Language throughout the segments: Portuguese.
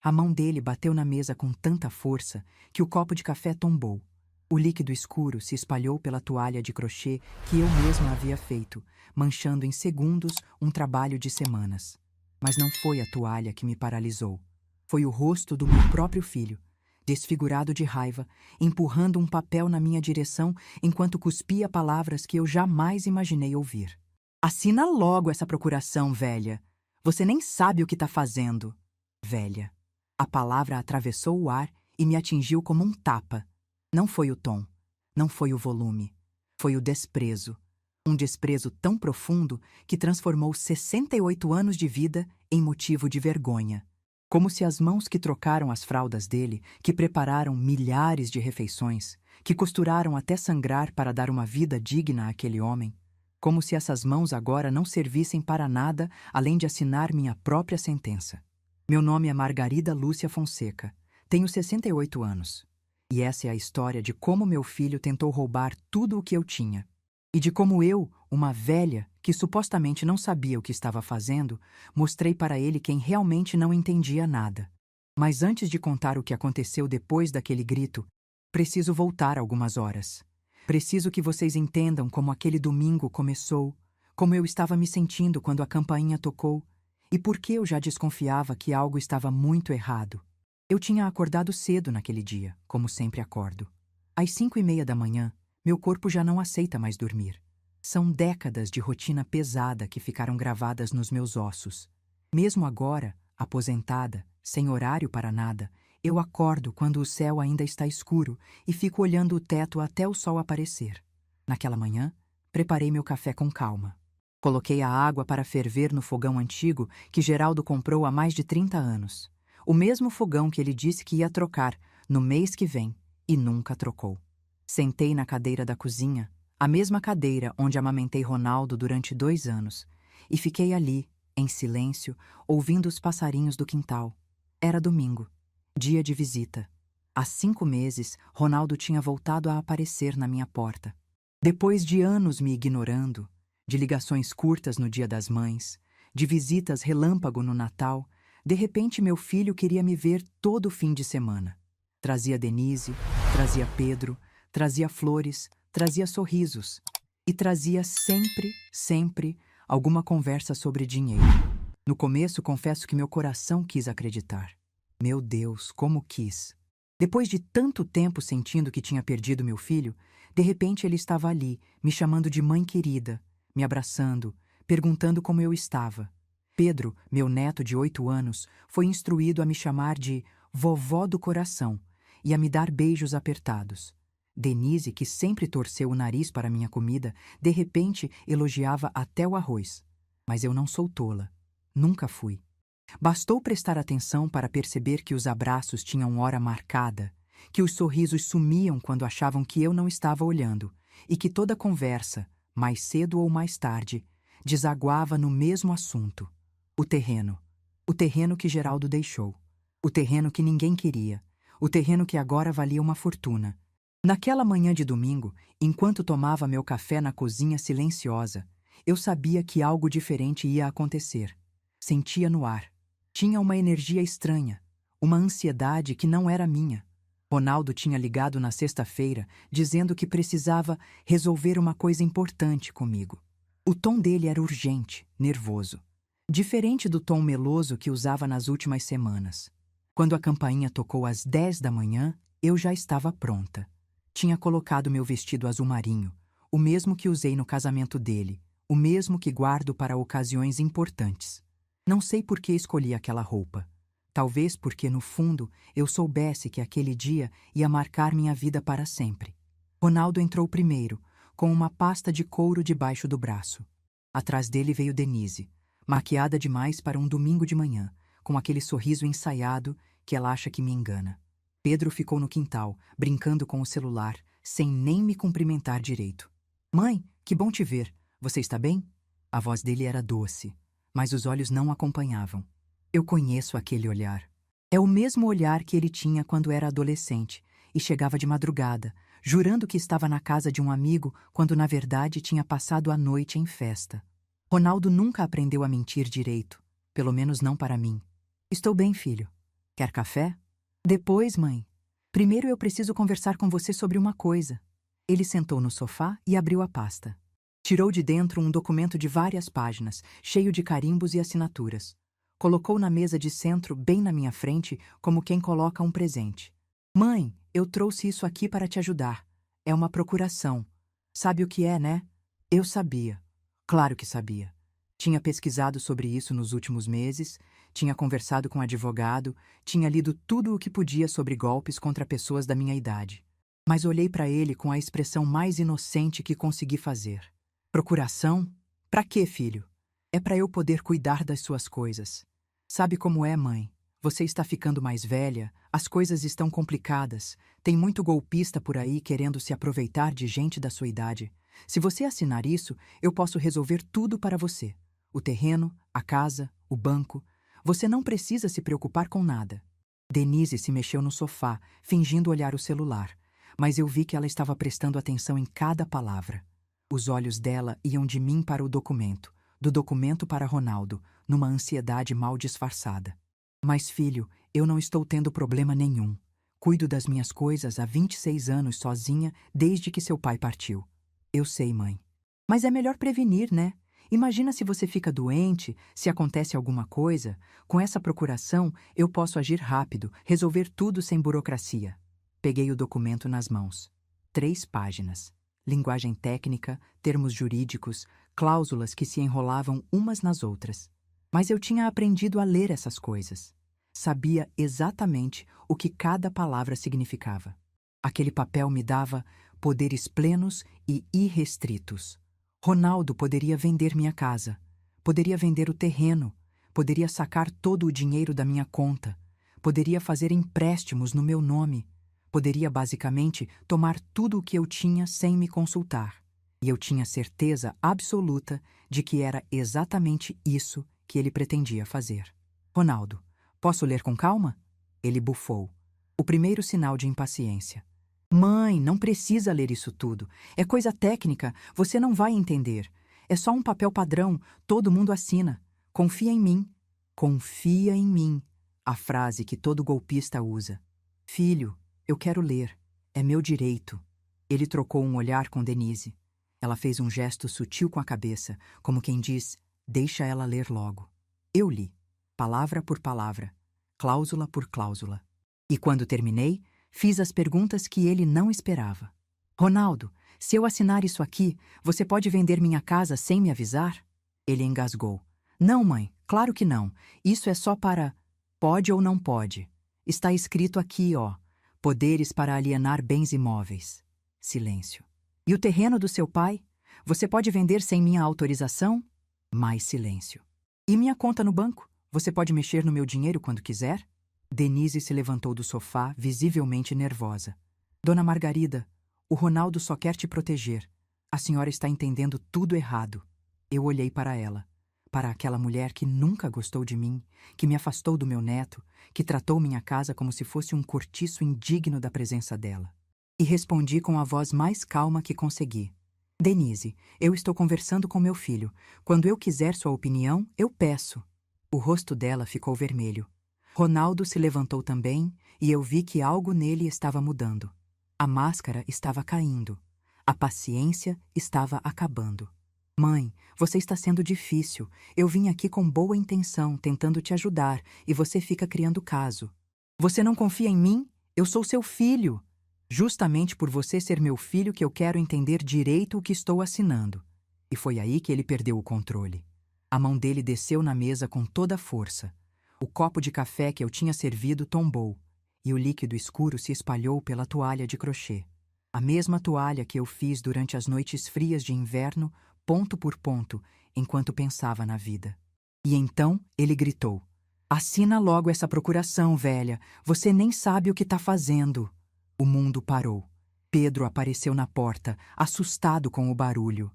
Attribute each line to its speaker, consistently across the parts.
Speaker 1: A mão dele bateu na mesa com tanta força que o copo de café tombou. O líquido escuro se espalhou pela toalha de crochê que eu mesma havia feito, manchando em segundos um trabalho de semanas. Mas não foi a toalha que me paralisou. Foi o rosto do meu próprio filho, desfigurado de raiva, empurrando um papel na minha direção enquanto cuspia palavras que eu jamais imaginei ouvir. "Assina logo essa procuração, velha. Você nem sabe o que está fazendo." Velha. A palavra atravessou o ar e me atingiu como um tapa. Não foi o tom, não foi o volume, foi o desprezo. Um desprezo tão profundo que transformou 68 anos de vida em motivo de vergonha. Como se as mãos que trocaram as fraldas dele, que prepararam milhares de refeições, que costuraram até sangrar para dar uma vida digna àquele homem, como se essas mãos agora não servissem para nada além de assinar minha própria sentença. Meu nome é Margarida Lúcia Fonseca. Tenho 68 anos. E essa é a história de como meu filho tentou roubar tudo o que eu tinha. E de como eu, uma velha que supostamente não sabia o que estava fazendo, mostrei para ele quem realmente não entendia nada. Mas antes de contar o que aconteceu depois daquele grito, preciso voltar algumas horas. Preciso que vocês entendam como aquele domingo começou, como eu estava me sentindo quando a campainha tocou, e por que eu já desconfiava que algo estava muito errado. Eu tinha acordado cedo naquele dia, como sempre acordo. Às 5:30 da manhã, meu corpo já não aceita mais dormir. São décadas de rotina pesada que ficaram gravadas nos meus ossos. Mesmo agora, aposentada, sem horário para nada, eu acordo quando o céu ainda está escuro e fico olhando o teto até o sol aparecer. Naquela manhã, preparei meu café com calma. Coloquei a água para ferver no fogão antigo que Geraldo comprou há mais de 30 anos. O mesmo fogão que ele disse que ia trocar no mês que vem e nunca trocou. Sentei na cadeira da cozinha, a mesma cadeira onde amamentei Ronaldo durante 2 anos, e fiquei ali, em silêncio, ouvindo os passarinhos do quintal. Era domingo, dia de visita. Há 5 meses, Ronaldo tinha voltado a aparecer na minha porta. Depois de anos me ignorando, de ligações curtas no Dia das Mães, de visitas relâmpago no Natal, de repente meu filho queria me ver todo fim de semana. Trazia Denise, trazia Pedro, trazia flores, trazia sorrisos. E trazia sempre, alguma conversa sobre dinheiro. No começo, confesso que meu coração quis acreditar. Meu Deus, como quis! Depois de tanto tempo sentindo que tinha perdido meu filho, de repente ele estava ali, me chamando de mãe querida, me abraçando, perguntando como eu estava. Pedro, meu neto de 8 anos, foi instruído a me chamar de vovó do coração e a me dar beijos apertados. Denise, que sempre torceu o nariz para minha comida, de repente elogiava até o arroz. Mas eu não sou tola. Nunca fui. Bastou prestar atenção para perceber que os abraços tinham hora marcada, que os sorrisos sumiam quando achavam que eu não estava olhando e que toda conversa, mais cedo ou mais tarde, desaguava no mesmo assunto. O terreno. O terreno que Geraldo deixou. O terreno que ninguém queria. O terreno que agora valia uma fortuna. Naquela manhã de domingo, enquanto tomava meu café na cozinha silenciosa, eu sabia que algo diferente ia acontecer. Sentia no ar. Tinha uma energia estranha, uma ansiedade que não era minha. Ronaldo tinha ligado na sexta-feira, dizendo que precisava resolver uma coisa importante comigo. O tom dele era urgente, nervoso. Diferente do tom meloso que usava nas últimas semanas. Quando a campainha tocou às 10 da manhã, eu já estava pronta. Tinha colocado meu vestido azul marinho, o mesmo que usei no casamento dele, o mesmo que guardo para ocasiões importantes. Não sei por que escolhi aquela roupa. Talvez porque, no fundo, eu soubesse que aquele dia ia marcar minha vida para sempre. Ronaldo entrou primeiro, com uma pasta de couro debaixo do braço. Atrás dele veio Denise, maquiada demais para um domingo de manhã, com aquele sorriso ensaiado que ela acha que me engana. Pedro ficou no quintal, brincando com o celular, sem nem me cumprimentar direito. "Mãe, que bom te ver. Você está bem?" A voz dele era doce, mas os olhos não acompanhavam. Eu conheço aquele olhar. É o mesmo olhar que ele tinha quando era adolescente e chegava de madrugada, jurando que estava na casa de um amigo quando na verdade tinha passado a noite em festa. Ronaldo nunca aprendeu a mentir direito, pelo menos não para mim. "Estou bem, filho." Quer café? Depois, mãe. Primeiro eu preciso conversar com você sobre uma coisa. Ele sentou no sofá e abriu a pasta. Tirou de dentro um documento de várias páginas, cheio de carimbos e assinaturas. Colocou na mesa de centro, bem na minha frente, como quem coloca um presente. Mãe, eu trouxe isso aqui para te ajudar. É uma procuração. Sabe o que é, né? Eu sabia. Claro que sabia. Tinha pesquisado sobre isso nos últimos meses, tinha conversado com advogado, tinha lido tudo o que podia sobre golpes contra pessoas da minha idade. Mas olhei para ele com a expressão mais inocente que consegui fazer. Procuração? Pra quê, filho? É para eu poder cuidar das suas coisas. Sabe como é, mãe? Você está ficando mais velha, as coisas estão complicadas, tem muito golpista por aí querendo se aproveitar de gente da sua idade. Se você assinar isso, eu posso resolver tudo para você. O terreno, a casa, o banco. Você não precisa se preocupar com nada. Denise se mexeu no sofá, fingindo olhar o celular, mas eu vi que ela estava prestando atenção em cada palavra. Os olhos dela iam de mim para o documento, do documento para Ronaldo, numa ansiedade mal disfarçada. Mas, filho, eu não estou tendo problema nenhum. Cuido das minhas coisas há 26 anos sozinha, desde que seu pai partiu. Eu sei, mãe. Mas é melhor prevenir, né? Imagina se você fica doente, se acontece alguma coisa. Com essa procuração, eu posso agir rápido, resolver tudo sem burocracia. Peguei o documento nas mãos. 3 páginas. Linguagem técnica, termos jurídicos, cláusulas que se enrolavam umas nas outras. Mas eu tinha aprendido a ler essas coisas. Sabia exatamente o que cada palavra significava. Aquele papel me dava poderes plenos e irrestritos. Ronaldo poderia vender minha casa, poderia vender o terreno, poderia sacar todo o dinheiro da minha conta, poderia fazer empréstimos no meu nome, poderia basicamente tomar tudo o que eu tinha sem me consultar. E eu tinha certeza absoluta de que era exatamente isso que ele pretendia fazer. Ronaldo, posso ler com calma? Ele bufou. O primeiro sinal de impaciência. Mãe, não precisa ler isso tudo. É coisa técnica, você não vai entender. É só um papel padrão, todo mundo assina. Confia em mim. Confia em mim. A frase que todo golpista usa. Filho, eu quero ler. É meu direito. Ele trocou um olhar com Denise. Ela fez um gesto sutil com a cabeça, como quem diz, deixa ela ler logo. Eu li, palavra por palavra, cláusula por cláusula. E quando terminei, fiz as perguntas que ele não esperava. Ronaldo, se eu assinar isso aqui, você pode vender minha casa sem me avisar? Ele engasgou. Não, mãe, claro que não. Isso é só para... Pode ou não pode. Está escrito aqui, ó. Poderes para alienar bens imóveis. Silêncio. E o terreno do seu pai? Você pode vender sem minha autorização? Mais silêncio. E minha conta no banco? Você pode mexer no meu dinheiro quando quiser? Denise se levantou do sofá, visivelmente nervosa. Dona Margarida, o Ronaldo só quer te proteger. A senhora está entendendo tudo errado. Eu olhei para ela, para aquela mulher que nunca gostou de mim, que me afastou do meu neto, que tratou minha casa como se fosse um cortiço indigno da presença dela. E respondi com a voz mais calma que consegui. Denise, eu estou conversando com meu filho. Quando eu quiser sua opinião, eu peço. O rosto dela ficou vermelho. Ronaldo se levantou também e eu vi que algo nele estava mudando. A máscara estava caindo. A paciência estava acabando. Mãe, você está sendo difícil. Eu vim aqui com boa intenção, tentando te ajudar, e você fica criando caso. Você não confia em mim? Eu sou seu filho. Justamente por você ser meu filho que eu quero entender direito o que estou assinando. E foi aí que ele perdeu o controle. A mão dele desceu na mesa com toda a força. O copo de café que eu tinha servido tombou, e o líquido escuro se espalhou pela toalha de crochê. A mesma toalha que eu fiz durante as noites frias de inverno, ponto por ponto, enquanto pensava na vida. E então ele gritou. Assina logo essa procuração, velha. Você nem sabe o que está fazendo. O mundo parou. Pedro apareceu na porta, assustado com o barulho.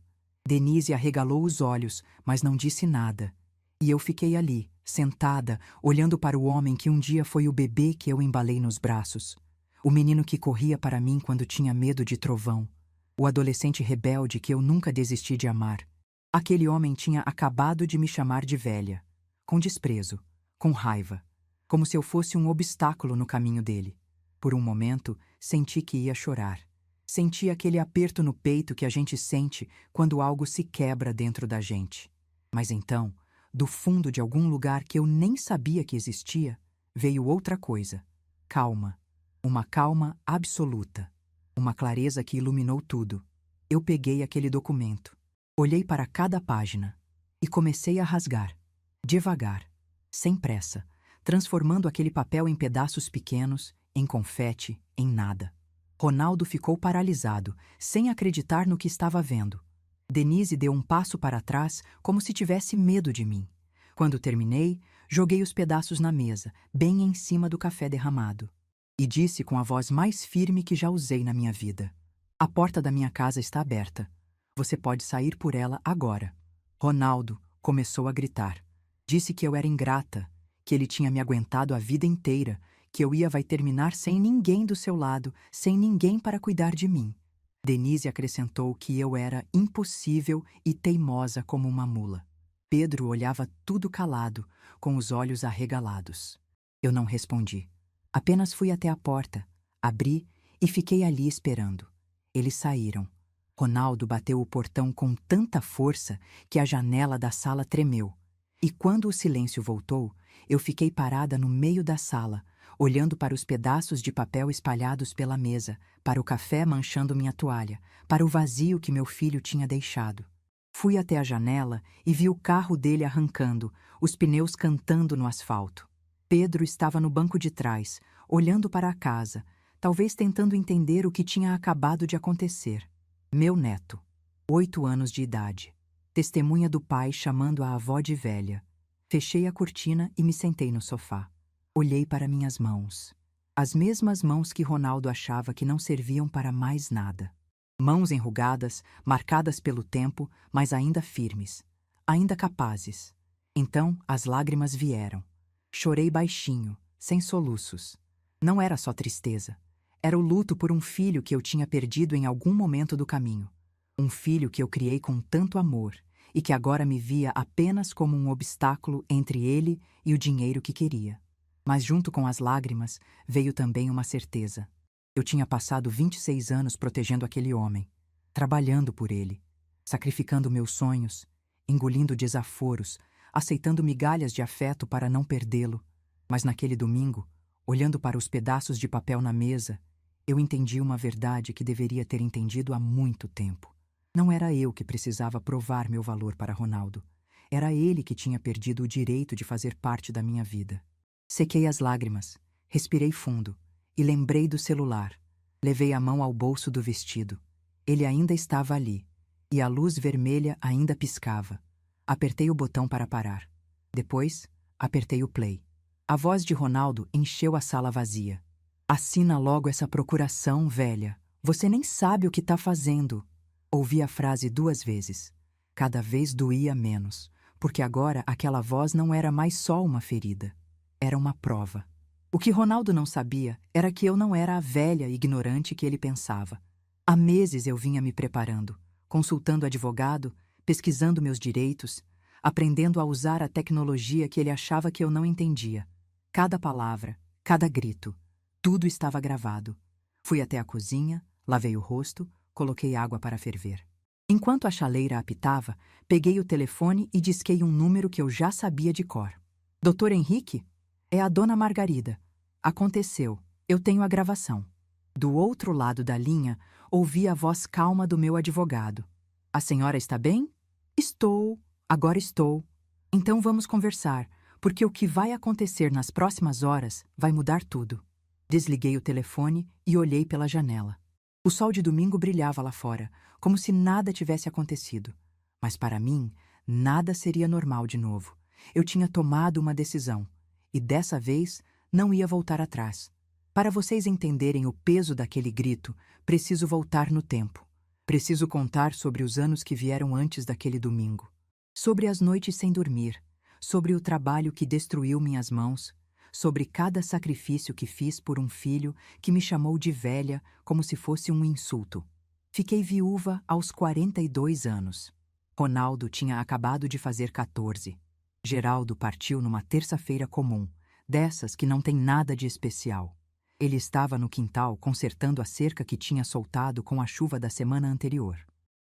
Speaker 1: Denise arregalou os olhos, mas não disse nada. E eu fiquei ali, sentada, olhando para o homem que um dia foi o bebê que eu embalei nos braços. O menino que corria para mim quando tinha medo de trovão. O adolescente rebelde que eu nunca desisti de amar. Aquele homem tinha acabado de me chamar de velha. Com desprezo, com raiva. como se eu fosse um obstáculo no caminho dele. Por um momento, senti que ia chorar. Senti aquele aperto no peito que a gente sente quando algo se quebra dentro da gente. Mas então, do fundo de algum lugar que eu nem sabia que existia, veio outra coisa. Calma. Uma calma absoluta. Uma clareza que iluminou tudo. Eu peguei aquele documento. Olhei para cada página. E comecei a rasgar. Devagar. Sem pressa. Transformando aquele papel em pedaços pequenos, em confete, em nada. Ronaldo ficou paralisado, sem acreditar no que estava vendo. Denise deu um passo para trás, como se tivesse medo de mim. Quando terminei, joguei os pedaços na mesa, bem em cima do café derramado. E disse com a voz mais firme que já usei na minha vida: "A porta da minha casa está aberta. Você pode sair por ela agora." Ronaldo começou a gritar. Disse que eu era ingrata, que ele tinha me aguentado a vida inteira, que vai terminar sem ninguém do seu lado, sem ninguém para cuidar de mim. Denise acrescentou que eu era impossível e teimosa como uma mula. Pedro olhava tudo calado, com os olhos arregalados. Eu não respondi. Apenas fui até a porta, abri e fiquei ali esperando. Eles saíram. Ronaldo bateu o portão com tanta força que a janela da sala tremeu. E quando o silêncio voltou, eu fiquei parada no meio da sala, olhando para os pedaços de papel espalhados pela mesa, para o café manchando minha toalha, para o vazio que meu filho tinha deixado. Fui até a janela e vi o carro dele arrancando, os pneus cantando no asfalto. Pedro estava no banco de trás, olhando para a casa, talvez tentando entender o que tinha acabado de acontecer. Meu neto, 8 anos de idade, testemunha do pai chamando a avó de velha. Fechei a cortina e me sentei no sofá. Olhei para minhas mãos. As mesmas mãos que Ronaldo achava que não serviam para mais nada. Mãos enrugadas, marcadas pelo tempo, mas ainda firmes, ainda capazes. Então as lágrimas vieram. Chorei baixinho, sem soluços. Não era só tristeza. Era o luto por um filho que eu tinha perdido em algum momento do caminho. Um filho que eu criei com tanto amor e que agora me via apenas como um obstáculo entre ele e o dinheiro que queria. Mas junto com as lágrimas veio também uma certeza. Eu tinha passado 26 anos protegendo aquele homem, trabalhando por ele, sacrificando meus sonhos, engolindo desaforos, aceitando migalhas de afeto para não perdê-lo. Mas naquele domingo, olhando para os pedaços de papel na mesa, eu entendi uma verdade que deveria ter entendido há muito tempo. Não era eu que precisava provar meu valor para Ronaldo. Era ele que tinha perdido o direito de fazer parte da minha vida. Sequei as lágrimas, respirei fundo e lembrei do celular. Levei a mão ao bolso do vestido. Ele ainda estava ali, e a luz vermelha ainda piscava. Apertei o botão para parar. Depois, apertei o play. A voz de Ronaldo encheu a sala vazia. "Assina logo essa procuração, velha. Você nem sabe o que está fazendo." Ouvi a frase 2 vezes. Cada vez doía menos, porque agora aquela voz não era mais só uma ferida. Era uma prova. O que Ronaldo não sabia era que eu não era a velha ignorante que ele pensava. Há meses eu vinha me preparando, consultando advogado, pesquisando meus direitos, aprendendo a usar a tecnologia que ele achava que eu não entendia. Cada palavra, cada grito, tudo estava gravado. Fui até a cozinha, lavei o rosto, coloquei água para ferver. Enquanto a chaleira apitava, peguei o telefone e disquei um número que eu já sabia de cor. "Doutor Henrique? É a dona Margarida. Aconteceu. Eu tenho a gravação." Do outro lado da linha, ouvi a voz calma do meu advogado. "A senhora está bem?" "Estou. Agora estou." "Então vamos conversar, porque o que vai acontecer nas próximas horas vai mudar tudo." Desliguei o telefone e olhei pela janela. O sol de domingo brilhava lá fora, como se nada tivesse acontecido. Mas para mim, nada seria normal de novo. Eu tinha tomado uma decisão. E dessa vez, não ia voltar atrás. Para vocês entenderem o peso daquele grito, preciso voltar no tempo. Preciso contar sobre os anos que vieram antes daquele domingo. Sobre as noites sem dormir. Sobre o trabalho que destruiu minhas mãos. Sobre cada sacrifício que fiz por um filho que me chamou de velha como se fosse um insulto. Fiquei viúva aos 42 anos. Ronaldo tinha acabado de fazer 14. Geraldo partiu numa terça-feira comum, dessas que não tem nada de especial. Ele estava no quintal consertando a cerca que tinha soltado com a chuva da semana anterior.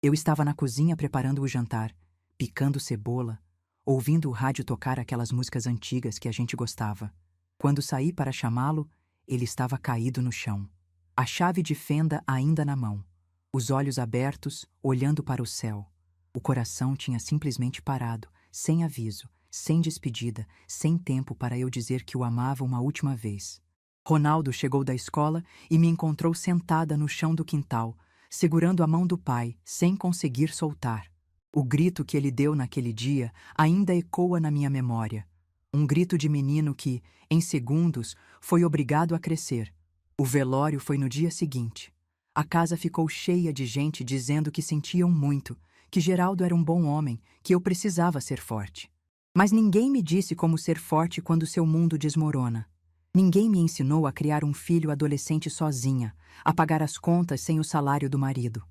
Speaker 1: Eu estava na cozinha preparando o jantar, picando cebola, ouvindo o rádio tocar aquelas músicas antigas que a gente gostava. Quando saí para chamá-lo, ele estava caído no chão, a chave de fenda ainda na mão, os olhos abertos, olhando para o céu. O coração tinha simplesmente parado, sem aviso, sem despedida, sem tempo para eu dizer que o amava uma última vez. Ronaldo chegou da escola e me encontrou sentada no chão do quintal, segurando a mão do pai, sem conseguir soltar. O grito que ele deu naquele dia ainda ecoa na minha memória. Um grito de menino que, em segundos, foi obrigado a crescer. O velório foi no dia seguinte. A casa ficou cheia de gente dizendo que sentiam muito, que Geraldo era um bom homem, que eu precisava ser forte. Mas ninguém me disse como ser forte quando seu mundo desmorona. Ninguém me ensinou a criar um filho adolescente sozinha, a pagar as contas sem o salário do marido.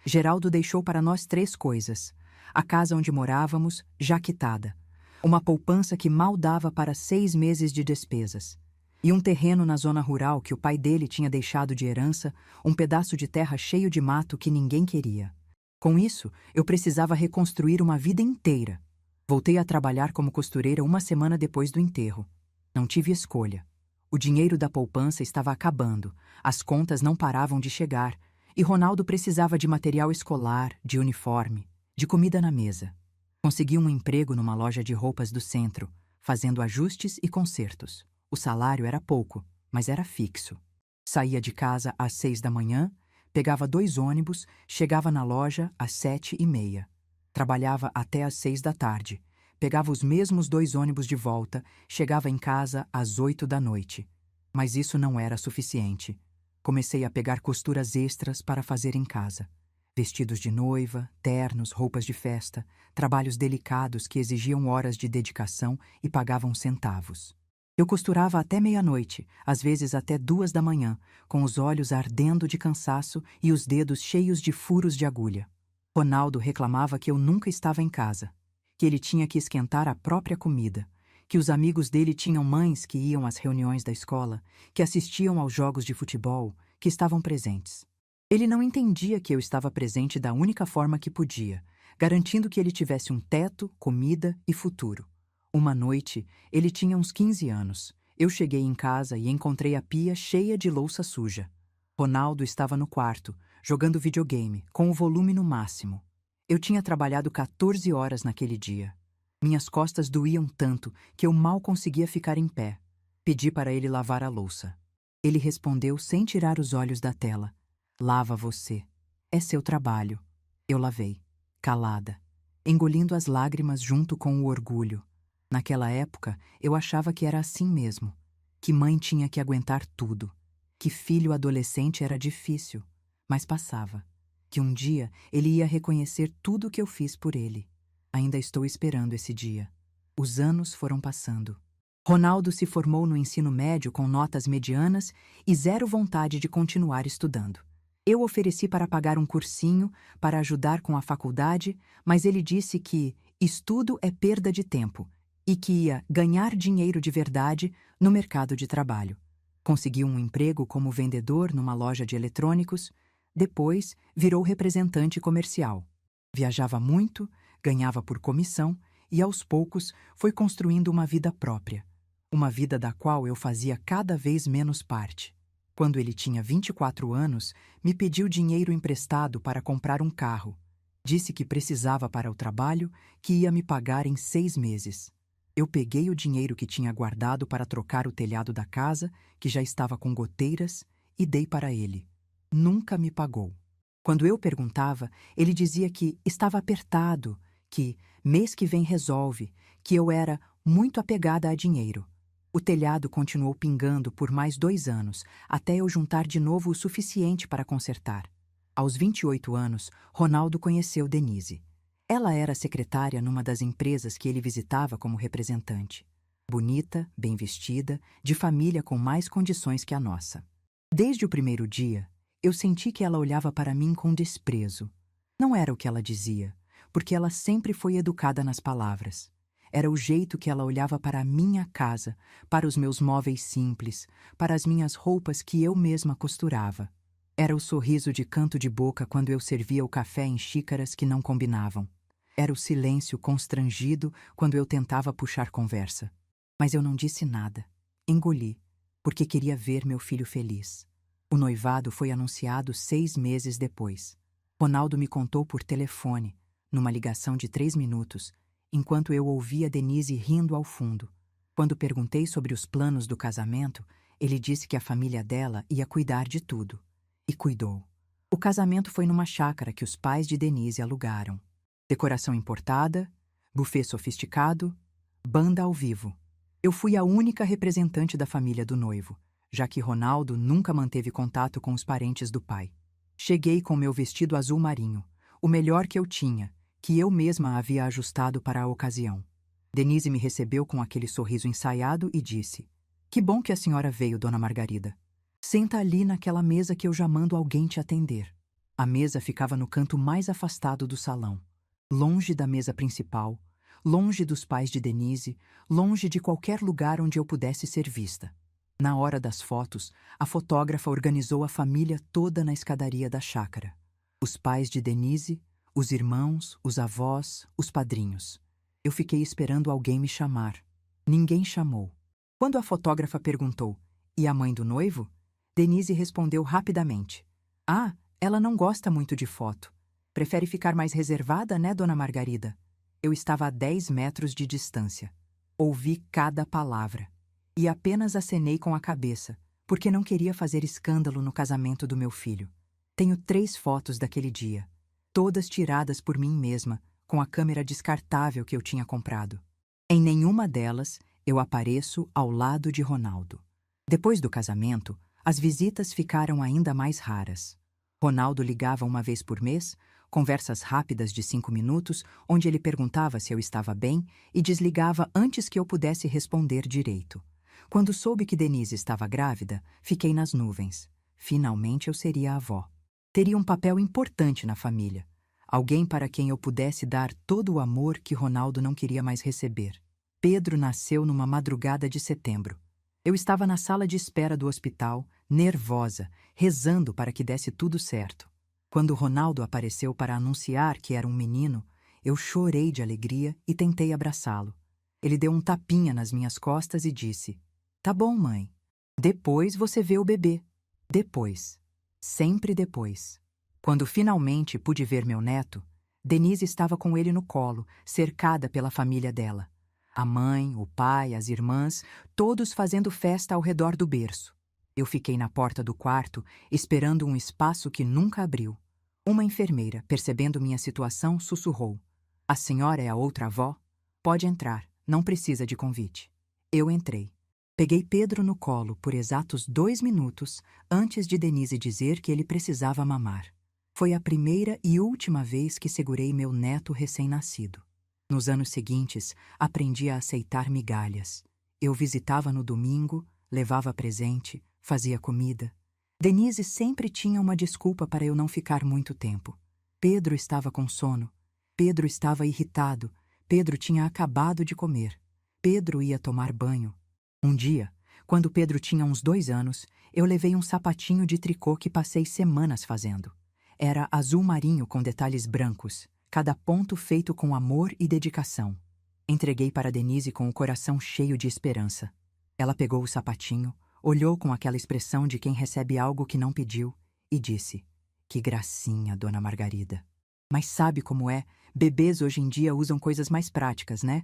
Speaker 1: Geraldo deixou para nós 3 coisas: a casa onde morávamos, já quitada, uma poupança que mal dava para 6 meses de despesas, e um terreno na zona rural que o pai dele tinha deixado de herança, um pedaço de terra cheio de mato que ninguém queria. Com isso, eu precisava reconstruir uma vida inteira. Voltei a trabalhar como costureira uma semana depois do enterro. Não tive escolha. O dinheiro da poupança estava acabando, as contas não paravam de chegar, e Ronaldo precisava de material escolar, de uniforme, de comida na mesa. Consegui um emprego numa loja de roupas do centro, fazendo ajustes e consertos. O salário era pouco, mas era fixo. Saía de casa às 6 da manhã, pegava 2 ônibus, chegava na loja às 7h30. Trabalhava até às 6 da tarde. Pegava os mesmos 2 ônibus de volta, chegava em casa às 8 da noite. Mas isso não era suficiente. Comecei a pegar costuras extras para fazer em casa. Vestidos de noiva, ternos, roupas de festa, trabalhos delicados que exigiam horas de dedicação e pagavam centavos. Eu costurava até meia-noite, às vezes até 2 da manhã, com os olhos ardendo de cansaço e os dedos cheios de furos de agulha. Ronaldo reclamava que eu nunca estava em casa, que ele tinha que esquentar a própria comida, que os amigos dele tinham mães que iam às reuniões da escola, que assistiam aos jogos de futebol, que estavam presentes. Ele não entendia que eu estava presente da única forma que podia, garantindo que ele tivesse um teto, comida e futuro. Uma noite, ele tinha uns 15 anos. Eu cheguei em casa e encontrei a pia cheia de louça suja. Ronaldo estava no quarto, jogando videogame, com o volume no máximo. Eu tinha trabalhado 14 horas naquele dia. Minhas costas doíam tanto que eu mal conseguia ficar em pé. Pedi para ele lavar a louça. Ele respondeu sem tirar os olhos da tela: "Lava você. É seu trabalho." Eu lavei, calada, engolindo as lágrimas junto com o orgulho. Naquela época, eu achava que era assim mesmo, que mãe tinha que aguentar tudo, que filho adolescente era difícil, mas passava, que um dia ele ia reconhecer tudo o que eu fiz por ele. Ainda estou esperando esse dia. Os anos foram passando. Ronaldo se formou no ensino médio com notas medianas e zero vontade de continuar estudando. Eu ofereci para pagar um cursinho para ajudar com a faculdade, mas ele disse que estudo é perda de tempo e que ia ganhar dinheiro de verdade no mercado de trabalho. Conseguiu um emprego como vendedor numa loja de eletrônicos, depois virou representante comercial. Viajava muito, ganhava por comissão e, aos poucos, foi construindo uma vida própria. Uma vida da qual eu fazia cada vez menos parte. Quando ele tinha 24 anos, me pediu dinheiro emprestado para comprar um carro. Disse que precisava para o trabalho, que ia me pagar em 6 meses. Eu peguei o dinheiro que tinha guardado para trocar o telhado da casa, que já estava com goteiras, e dei para ele. Nunca me pagou. Quando eu perguntava, ele dizia que estava apertado, que mês que vem resolve, que eu era muito apegada a dinheiro. O telhado continuou pingando por mais 2 anos, até eu juntar de novo o suficiente para consertar. Aos 28 anos, Ronaldo conheceu Denise. Ela era secretária numa das empresas que ele visitava como representante. Bonita, bem vestida, de família com mais condições que a nossa. Desde o primeiro dia, eu senti que ela olhava para mim com desprezo. Não era o que ela dizia, porque ela sempre foi educada nas palavras. Era o jeito que ela olhava para a minha casa, para os meus móveis simples, para as minhas roupas que eu mesma costurava. Era o sorriso de canto de boca quando eu servia o café em xícaras que não combinavam. Era o silêncio constrangido quando eu tentava puxar conversa. Mas eu não disse nada. Engoli, porque queria ver meu filho feliz. O noivado foi anunciado 6 meses depois. Ronaldo me contou por telefone, numa ligação de 3 minutos, enquanto eu ouvia Denise rindo ao fundo. Quando perguntei sobre os planos do casamento, ele disse que a família dela ia cuidar de tudo. E cuidou. O casamento foi numa chácara que os pais de Denise alugaram. Decoração importada, buffet sofisticado, banda ao vivo. Eu fui a única representante da família do noivo, já que Ronaldo nunca manteve contato com os parentes do pai. Cheguei com meu vestido azul marinho, o melhor que eu tinha, que eu mesma havia ajustado para a ocasião. Denise me recebeu com aquele sorriso ensaiado e disse: "Que bom que a senhora veio, dona Margarida. Senta ali naquela mesa que eu já mando alguém te atender." A mesa ficava no canto mais afastado do salão, longe da mesa principal, longe dos pais de Denise, longe de qualquer lugar onde eu pudesse ser vista. Na hora das fotos, a fotógrafa organizou a família toda na escadaria da chácara. Os pais de Denise, os irmãos, os avós, os padrinhos. Eu fiquei esperando alguém me chamar. Ninguém chamou. Quando a fotógrafa perguntou: "E a mãe do noivo?", Denise respondeu rapidamente: "Ah, ela não gosta muito de foto. Prefere ficar mais reservada, né, dona Margarida?" Eu estava a 10 metros de distância. Ouvi cada palavra. E apenas acenei com a cabeça, porque não queria fazer escândalo no casamento do meu filho. Tenho 3 fotos daquele dia, todas tiradas por mim mesma, com a câmera descartável que eu tinha comprado. Em nenhuma delas eu apareço ao lado de Ronaldo. Depois do casamento, as visitas ficaram ainda mais raras. Ronaldo ligava uma vez por mês, conversas rápidas de 5 minutos, onde ele perguntava se eu estava bem e desligava antes que eu pudesse responder direito. Quando soube que Denise estava grávida, fiquei nas nuvens. Finalmente eu seria a avó. Teria um papel importante na família. Alguém para quem eu pudesse dar todo o amor que Ronaldo não queria mais receber. Pedro nasceu numa madrugada de setembro. Eu estava na sala de espera do hospital, nervosa, rezando para que desse tudo certo. Quando Ronaldo apareceu para anunciar que era um menino, eu chorei de alegria e tentei abraçá-lo. Ele deu um tapinha nas minhas costas e disse: "Tá bom, mãe. Depois você vê o bebê." Depois. Sempre depois. Quando finalmente pude ver meu neto, Denise estava com ele no colo, cercada pela família dela. A mãe, o pai, as irmãs, todos fazendo festa ao redor do berço. Eu fiquei na porta do quarto, esperando um espaço que nunca abriu. Uma enfermeira, percebendo minha situação, sussurrou: "A senhora é a outra avó? Pode entrar, não precisa de convite." Eu entrei. Peguei Pedro no colo por exatos 2 minutos antes de Denise dizer que ele precisava mamar. Foi a primeira e última vez que segurei meu neto recém-nascido. Nos anos seguintes, aprendi a aceitar migalhas. Eu visitava no domingo, levava presente, fazia comida. Denise sempre tinha uma desculpa para eu não ficar muito tempo. Pedro estava com sono. Pedro estava irritado. Pedro tinha acabado de comer. Pedro ia tomar banho. Um dia, quando Pedro tinha uns 2 anos, eu levei um sapatinho de tricô que passei semanas fazendo. Era azul marinho com detalhes brancos, cada ponto feito com amor e dedicação. Entreguei para Denise com o coração cheio de esperança. Ela pegou o sapatinho, olhou com aquela expressão de quem recebe algo que não pediu e disse: "Que gracinha, dona Margarida. Mas sabe como é? Bebês hoje em dia usam coisas mais práticas, né?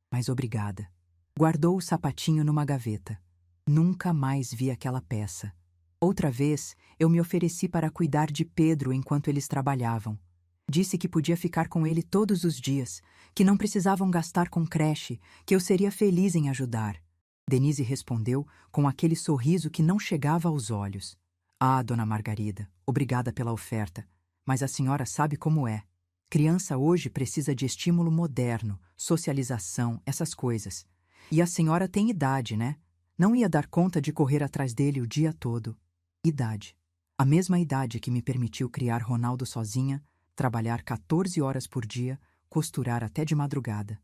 Speaker 1: Mas obrigada." Guardou o sapatinho numa gaveta. Nunca mais vi aquela peça. Outra vez, eu me ofereci para cuidar de Pedro enquanto eles trabalhavam. Disse que podia ficar com ele todos os dias, que não precisavam gastar com creche, que eu seria feliz em ajudar. Denise respondeu com aquele sorriso que não chegava aos olhos: "Ah, dona Margarida, obrigada pela oferta, mas a senhora sabe como é. Criança hoje precisa de estímulo moderno, socialização, essas coisas. E a senhora tem idade, né? Não ia dar conta de correr atrás dele o dia todo." Idade. A mesma idade que me permitiu criar Ronaldo sozinha, trabalhar 14 horas por dia, costurar até de madrugada.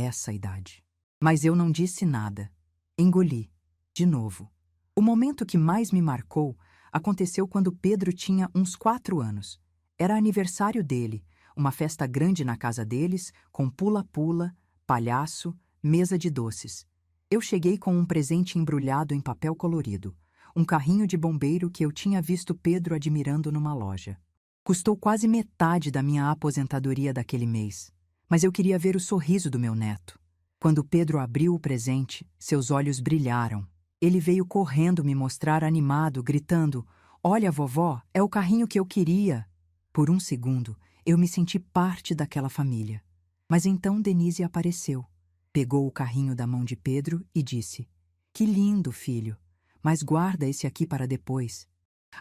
Speaker 1: essa idade. Mas eu não disse nada. Engoli. De novo. O momento que mais me marcou aconteceu quando Pedro tinha uns 4 anos. Era aniversário dele, uma festa grande na casa deles, com pula-pula, palhaço, mesa de doces. Eu cheguei com um presente embrulhado em papel colorido, um carrinho de bombeiro que eu tinha visto Pedro admirando numa loja. Custou quase metade da minha aposentadoria daquele mês, mas eu queria ver o sorriso do meu neto. Quando Pedro abriu o presente, seus olhos brilharam. Ele veio correndo me mostrar animado, gritando: "Olha, vovó, é o carrinho que eu queria!" Por um segundo, eu me senti parte daquela família. Mas então Denise apareceu. Pegou o carrinho da mão de Pedro e disse: "Que lindo, filho, mas guarda esse aqui para depois.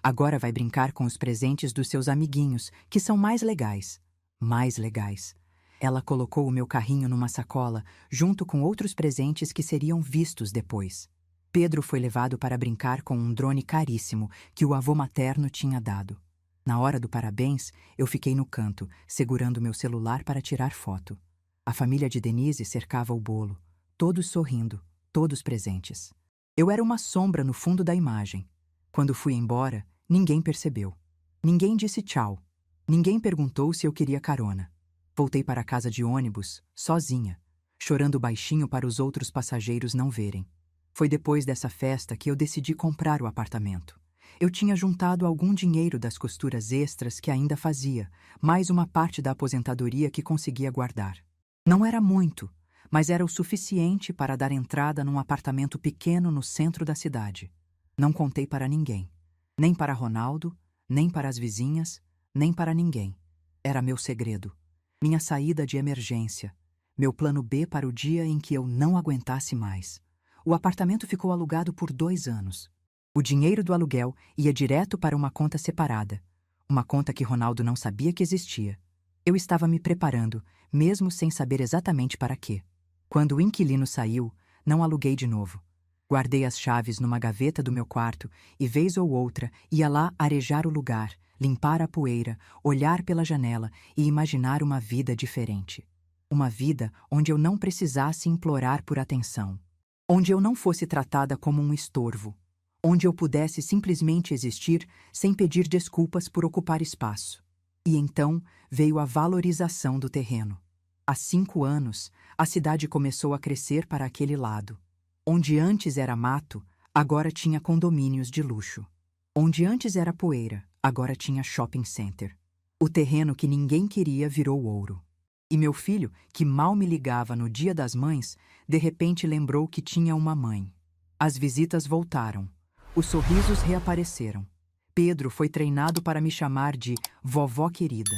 Speaker 1: Agora vai brincar com os presentes dos seus amiguinhos, que são mais legais." Mais legais. Ela colocou o meu carrinho numa sacola, junto com outros presentes que seriam vistos depois. Pedro foi levado para brincar com um drone caríssimo que o avô materno tinha dado. Na hora do parabéns, eu fiquei no canto, segurando meu celular para tirar foto. A família de Denise cercava o bolo, todos sorrindo, todos presentes. Eu era uma sombra no fundo da imagem. Quando fui embora, ninguém percebeu. Ninguém disse tchau. Ninguém perguntou se eu queria carona. Voltei para casa de ônibus, sozinha, chorando baixinho para os outros passageiros não verem. Foi depois dessa festa que eu decidi comprar o apartamento. Eu tinha juntado algum dinheiro das costuras extras que ainda fazia, mais uma parte da aposentadoria que conseguia guardar. Não era muito, mas era o suficiente para dar entrada num apartamento pequeno no centro da cidade. Não contei para ninguém. Nem para Ronaldo, nem para as vizinhas, nem para ninguém. Era meu segredo. Minha saída de emergência. Meu plano B para o dia em que eu não aguentasse mais. O apartamento ficou alugado por 2 anos. O dinheiro do aluguel ia direto para uma conta separada. Uma conta que Ronaldo não sabia que existia. Eu estava me preparando, mesmo sem saber exatamente para quê. Quando o inquilino saiu, não aluguei de novo. Guardei as chaves numa gaveta do meu quarto e, vez ou outra, ia lá arejar o lugar, limpar a poeira, olhar pela janela e imaginar uma vida diferente. Uma vida onde eu não precisasse implorar por atenção. Onde eu não fosse tratada como um estorvo. Onde eu pudesse simplesmente existir sem pedir desculpas por ocupar espaço. E então veio a valorização do terreno. Há 5 anos, a cidade começou a crescer para aquele lado. Onde antes era mato, agora tinha condomínios de luxo. Onde antes era poeira, agora tinha shopping center. O terreno que ninguém queria virou ouro. E meu filho, que mal me ligava no Dia das Mães, de repente lembrou que tinha uma mãe. As visitas voltaram. Os sorrisos reapareceram. Pedro foi treinado para me chamar de vovó querida.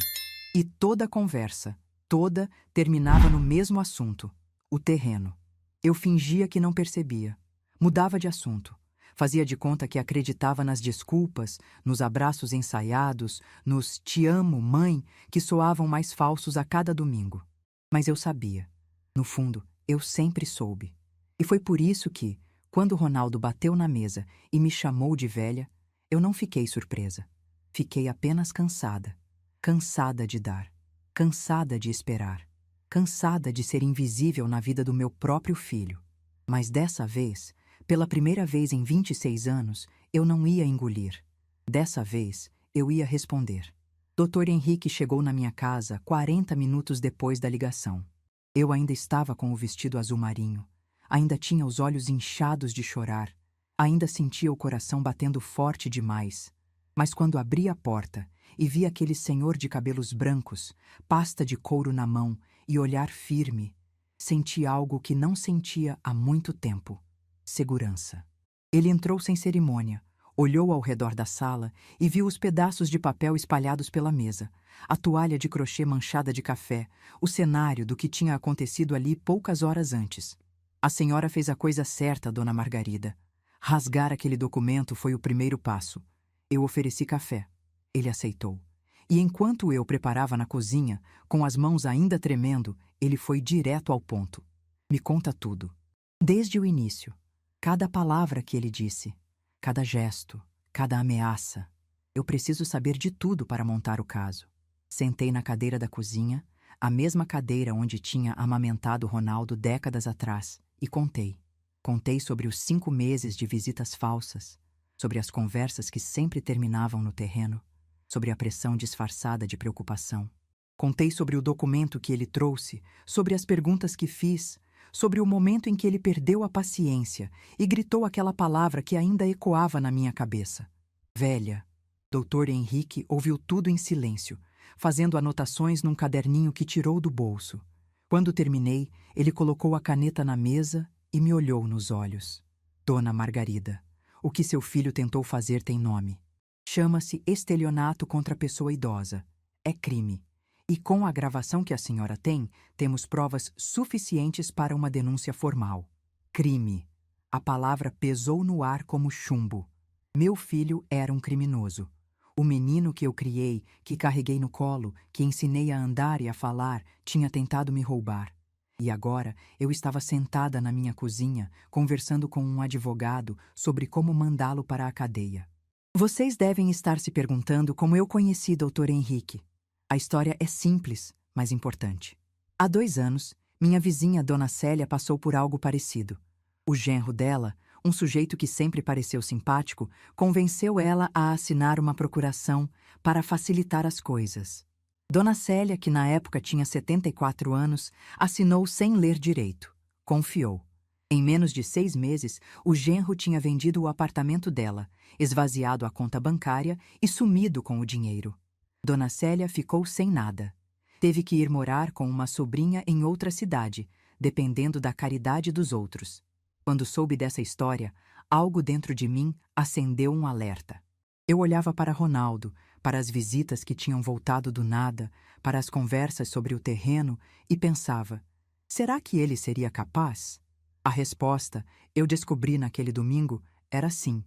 Speaker 1: E toda a conversa, toda, terminava no mesmo assunto: o terreno. Eu fingia que não percebia. Mudava de assunto. Fazia de conta que acreditava nas desculpas, nos abraços ensaiados, nos "te amo, mãe", que soavam mais falsos a cada domingo. Mas eu sabia. No fundo, eu sempre soube. E foi por isso que, quando Ronaldo bateu na mesa e me chamou de velha, eu não fiquei surpresa. Fiquei apenas cansada. Cansada de dar. Cansada de esperar. Cansada de ser invisível na vida do meu próprio filho. Mas dessa vez, pela primeira vez em 26 anos, eu não ia engolir. Dessa vez, eu ia responder. Dr. Henrique chegou na minha casa 40 minutos depois da ligação. Eu ainda estava com o vestido azul marinho. Ainda tinha os olhos inchados de chorar. Ainda sentia o coração batendo forte demais. Mas quando abri a porta e vi aquele senhor de cabelos brancos, pasta de couro na mão e olhar firme, senti algo que não sentia há muito tempo: segurança. Ele entrou sem cerimônia, olhou ao redor da sala e viu os pedaços de papel espalhados pela mesa, a toalha de crochê manchada de café, o cenário do que tinha acontecido ali poucas horas antes. A senhora fez a coisa certa, dona Margarida. Rasgar aquele documento foi o primeiro passo. Eu ofereci café. Ele aceitou. E enquanto eu preparava na cozinha, com as mãos ainda tremendo, ele foi direto ao ponto. Me conta tudo. Desde o início. Cada palavra que ele disse. Cada gesto. Cada ameaça. Eu preciso saber de tudo para montar o caso. Sentei na cadeira da cozinha, a mesma cadeira onde tinha amamentado Ronaldo décadas atrás, e contei. Contei sobre os 5 meses de visitas falsas, sobre as conversas que sempre terminavam no terreno, sobre a pressão disfarçada de preocupação. Contei sobre o documento que ele trouxe, sobre as perguntas que fiz, sobre o momento em que ele perdeu a paciência e gritou aquela palavra que ainda ecoava na minha cabeça. Velha. Dr. Henrique ouviu tudo em silêncio, fazendo anotações num caderninho que tirou do bolso. Quando terminei, ele colocou a caneta na mesa e me olhou nos olhos. Dona Margarida, o que seu filho tentou fazer tem nome. Chama-se estelionato contra pessoa idosa. É crime. E com a gravação que a senhora tem, temos provas suficientes para uma denúncia formal. Crime. A palavra pesou no ar como chumbo. Meu filho era um criminoso. O menino que eu criei, que carreguei no colo, que ensinei a andar e a falar, tinha tentado me roubar. E agora eu estava sentada na minha cozinha, conversando com um advogado sobre como mandá-lo para a cadeia. Vocês devem estar se perguntando como eu conheci Dr. Henrique. A história é simples, mas importante. Há 2 anos, minha vizinha Dona Célia passou por algo parecido. O genro dela, um sujeito que sempre pareceu simpático, convenceu ela a assinar uma procuração para facilitar as coisas. Dona Célia, que na época tinha 74 anos, assinou sem ler direito. Confiou. Em menos de 6 meses, o genro tinha vendido o apartamento dela, esvaziado a conta bancária e sumido com o dinheiro. Dona Célia ficou sem nada. Teve que ir morar com uma sobrinha em outra cidade, dependendo da caridade dos outros. Quando soube dessa história, algo dentro de mim acendeu um alerta. Eu olhava para Ronaldo, para as visitas que tinham voltado do nada, para as conversas sobre o terreno e pensava: será que ele seria capaz? A resposta, eu descobri naquele domingo, era sim.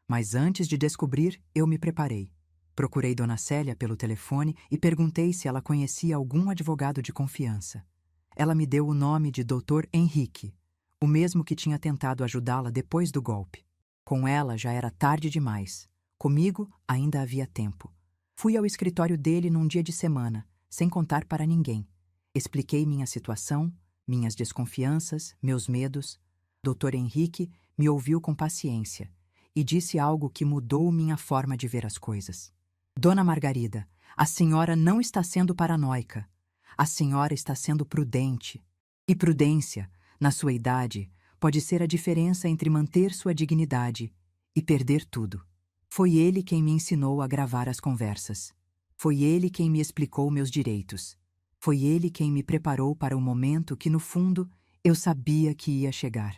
Speaker 1: Mas antes de descobrir, eu me preparei. Procurei Dona Célia pelo telefone e perguntei se ela conhecia algum advogado de confiança. Ela me deu o nome de Dr. Henrique, o mesmo que tinha tentado ajudá-la depois do golpe. Com ela já era tarde demais. Comigo ainda havia tempo. Fui ao escritório dele num dia de semana, sem contar para ninguém. Expliquei minha situação, minhas desconfianças, meus medos. Dr. Henrique me ouviu com paciência e disse algo que mudou minha forma de ver as coisas. Dona Margarida, a senhora não está sendo paranoica. A senhora está sendo prudente. E prudência, na sua idade, pode ser a diferença entre manter sua dignidade e perder tudo. Foi ele quem me ensinou a gravar as conversas. Foi ele quem me explicou meus direitos. Foi ele quem me preparou para o momento que, no fundo, eu sabia que ia chegar.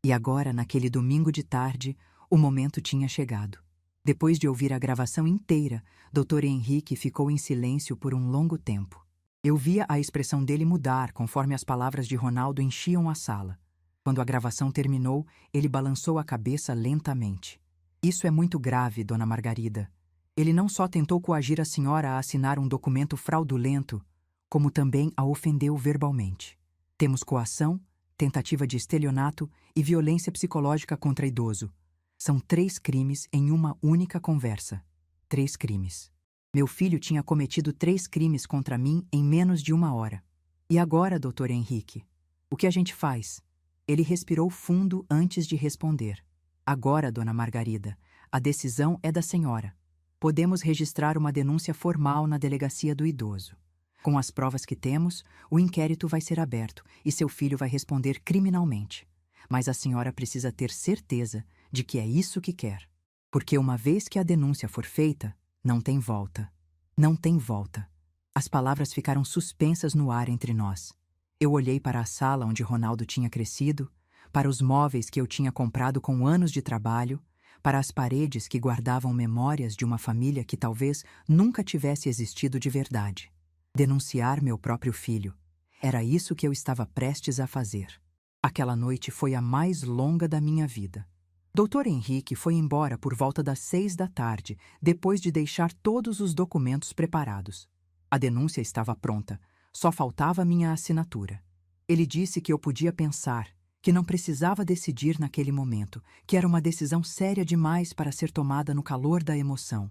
Speaker 1: E agora, naquele domingo de tarde, o momento tinha chegado. Depois de ouvir a gravação inteira, Dr. Henrique ficou em silêncio por um longo tempo. Eu via a expressão dele mudar conforme as palavras de Ronaldo enchiam a sala. Quando a gravação terminou, ele balançou a cabeça lentamente. Isso é muito grave, Dona Margarida. Ele não só tentou coagir a senhora a assinar um documento fraudulento, como também a ofendeu verbalmente. Temos coação, tentativa de estelionato e violência psicológica contra idoso. São 3 crimes em uma única conversa. 3 crimes. Meu filho tinha cometido 3 crimes contra mim em menos de 1 hora. E agora, Dr. Henrique? O que a gente faz? Ele respirou fundo antes de responder. Agora, Dona Margarida, a decisão é da senhora. Podemos registrar uma denúncia formal na delegacia do idoso. Com as provas que temos, o inquérito vai ser aberto e seu filho vai responder criminalmente. Mas a senhora precisa ter certeza de que é isso que quer. Porque uma vez que a denúncia for feita, não tem volta. Não tem volta. As palavras ficaram suspensas no ar entre nós. Eu olhei para a sala onde Ronaldo tinha crescido, para os móveis que eu tinha comprado com anos de trabalho, para as paredes que guardavam memórias de uma família que talvez nunca tivesse existido de verdade. Denunciar meu próprio filho. Era isso que eu estava prestes a fazer. Aquela noite foi a mais longa da minha vida. Dr. Henrique foi embora por volta das 6 da tarde, depois de deixar todos os documentos preparados. A denúncia estava pronta, só faltava minha assinatura. Ele disse que eu podia pensar, que não precisava decidir naquele momento, que era uma decisão séria demais para ser tomada no calor da emoção.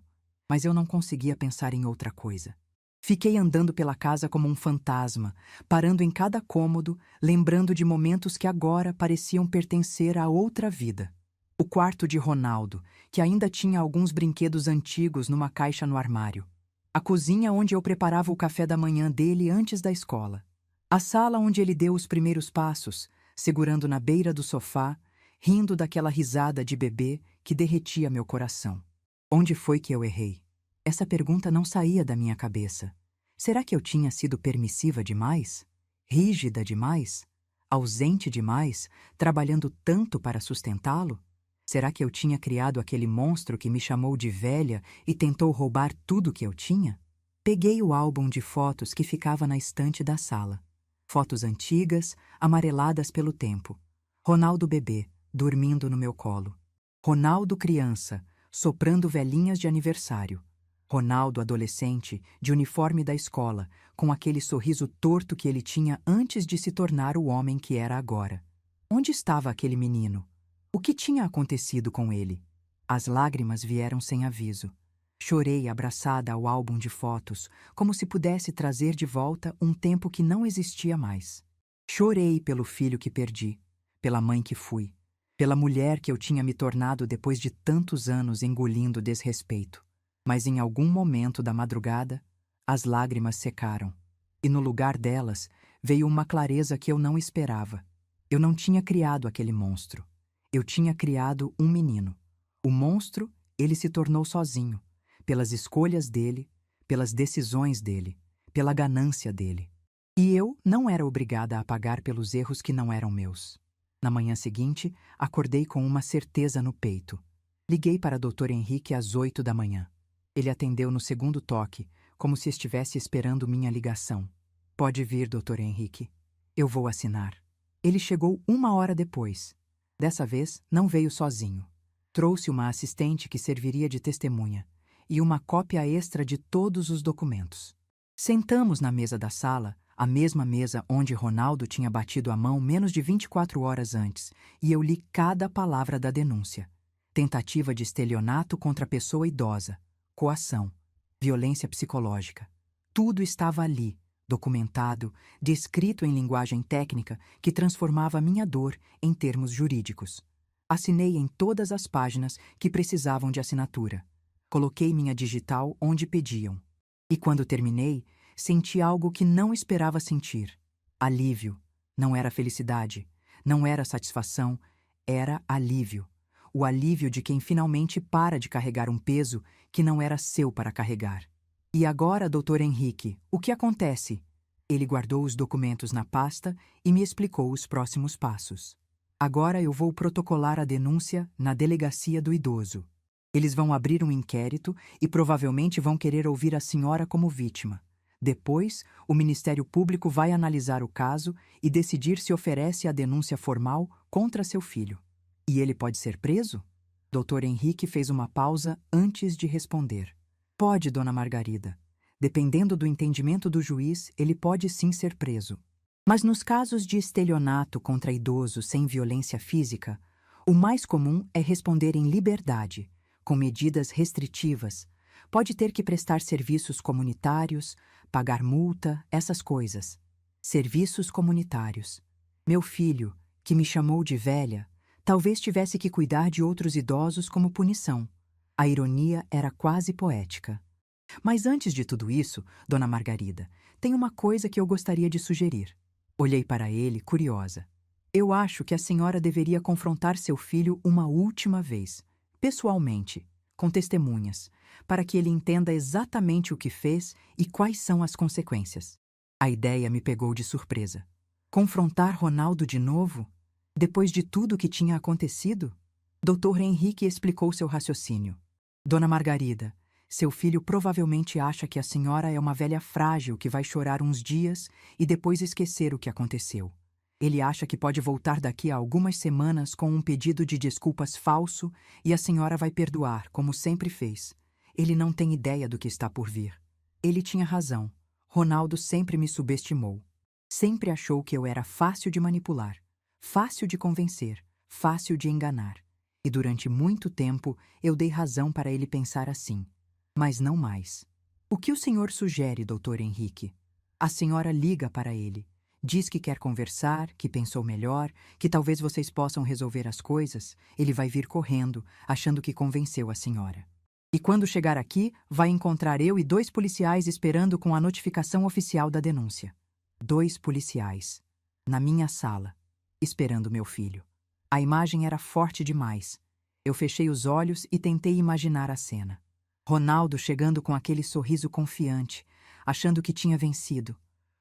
Speaker 1: Mas eu não conseguia pensar em outra coisa. Fiquei andando pela casa como um fantasma, parando em cada cômodo, lembrando de momentos que agora pareciam pertencer a outra vida. O quarto de Ronaldo, que ainda tinha alguns brinquedos antigos numa caixa no armário. A cozinha onde eu preparava o café da manhã dele antes da escola. A sala onde ele deu os primeiros passos, segurando na beira do sofá, rindo daquela risada de bebê que derretia meu coração. Onde foi que eu errei? Essa pergunta não saía da minha cabeça. Será que eu tinha sido permissiva demais? Rígida demais? Ausente demais, trabalhando tanto para sustentá-lo? Será que eu tinha criado aquele monstro que me chamou de velha e tentou roubar tudo que eu tinha? Peguei o álbum de fotos que ficava na estante da sala. Fotos antigas, amareladas pelo tempo. Ronaldo bebê, dormindo no meu colo. Ronaldo criança, soprando velhinhas de aniversário. Ronaldo adolescente, de uniforme da escola, com aquele sorriso torto que ele tinha antes de se tornar o homem que era agora. Onde estava aquele menino? O que tinha acontecido com ele? As lágrimas vieram sem aviso. Chorei abraçada ao álbum de fotos, como se pudesse trazer de volta um tempo que não existia mais. Chorei pelo filho que perdi, pela mãe que fui, pela mulher que eu tinha me tornado depois de tantos anos engolindo desrespeito. Mas em algum momento da madrugada, as lágrimas secaram, e no lugar delas veio uma clareza que eu não esperava. Eu não tinha criado aquele monstro. Eu tinha criado um menino. O monstro, ele se tornou sozinho, pelas escolhas dele, pelas decisões dele, pela ganância dele. E eu não era obrigada a pagar pelos erros que não eram meus. Na manhã seguinte, acordei com uma certeza no peito. Liguei para Dr. Henrique às 8 da manhã. Ele atendeu no segundo toque, como se estivesse esperando minha ligação. Pode vir, Dr. Henrique. Eu vou assinar. Ele chegou 1 hora depois. Dessa vez, não veio sozinho. Trouxe uma assistente que serviria de testemunha e uma cópia extra de todos os documentos. Sentamos na mesa da sala, a mesma mesa onde Ronaldo tinha batido a mão menos de 24 horas antes, e eu li cada palavra da denúncia. Tentativa de estelionato contra pessoa idosa, coação, violência psicológica. Tudo estava ali, documentado, descrito em linguagem técnica que transformava minha dor em termos jurídicos. Assinei em todas as páginas que precisavam de assinatura. Coloquei minha digital onde pediam. E quando terminei, senti algo que não esperava sentir. Alívio. Não era felicidade, não era satisfação, era alívio. O alívio de quem finalmente para de carregar um peso que não era seu para carregar. E agora, Dr. Henrique, o que acontece? Ele guardou os documentos na pasta e me explicou os próximos passos. Agora eu vou protocolar a denúncia na delegacia do idoso. Eles vão abrir um inquérito e provavelmente vão querer ouvir a senhora como vítima. Depois, o Ministério Público vai analisar o caso e decidir se oferece a denúncia formal contra seu filho. E ele pode ser preso? Dr. Henrique fez uma pausa antes de responder. Pode, Dona Margarida. Dependendo do entendimento do juiz, ele pode sim ser preso. Mas nos casos de estelionato contra idosos sem violência física, o mais comum é responder em liberdade, com medidas restritivas. Pode ter que prestar serviços comunitários, pagar multa, essas coisas. Serviços comunitários. Meu filho, que me chamou de velha, talvez tivesse que cuidar de outros idosos como punição. A ironia era quase poética. Mas antes de tudo isso, Dona Margarida, tem uma coisa que eu gostaria de sugerir. Olhei para ele, curiosa. Eu acho que a senhora deveria confrontar seu filho uma última vez, pessoalmente, com testemunhas, para que ele entenda exatamente o que fez e quais são as consequências. A ideia me pegou de surpresa. Confrontar Ronaldo de novo? Depois de tudo o que tinha acontecido? Dr. Henrique explicou seu raciocínio. Dona Margarida, seu filho provavelmente acha que a senhora é uma velha frágil que vai chorar uns dias e depois esquecer o que aconteceu. Ele acha que pode voltar daqui a algumas semanas com um pedido de desculpas falso e a senhora vai perdoar, como sempre fez. Ele não tem ideia do que está por vir. Ele tinha razão. Ronaldo sempre me subestimou. Sempre achou que eu era fácil de manipular, fácil de convencer, fácil de enganar. E durante muito tempo eu dei razão para ele pensar assim. Mas não mais. O que o senhor sugere, doutor Henrique? A senhora liga para ele. Diz que quer conversar, que pensou melhor, que talvez vocês possam resolver as coisas. Ele vai vir correndo, achando que convenceu a senhora. E quando chegar aqui, vai encontrar eu e 2 policiais esperando com a notificação oficial da denúncia. 2 policiais. Na minha sala, esperando meu filho. A imagem era forte demais. Eu fechei os olhos e tentei imaginar a cena. Ronaldo chegando com aquele sorriso confiante, achando que tinha vencido.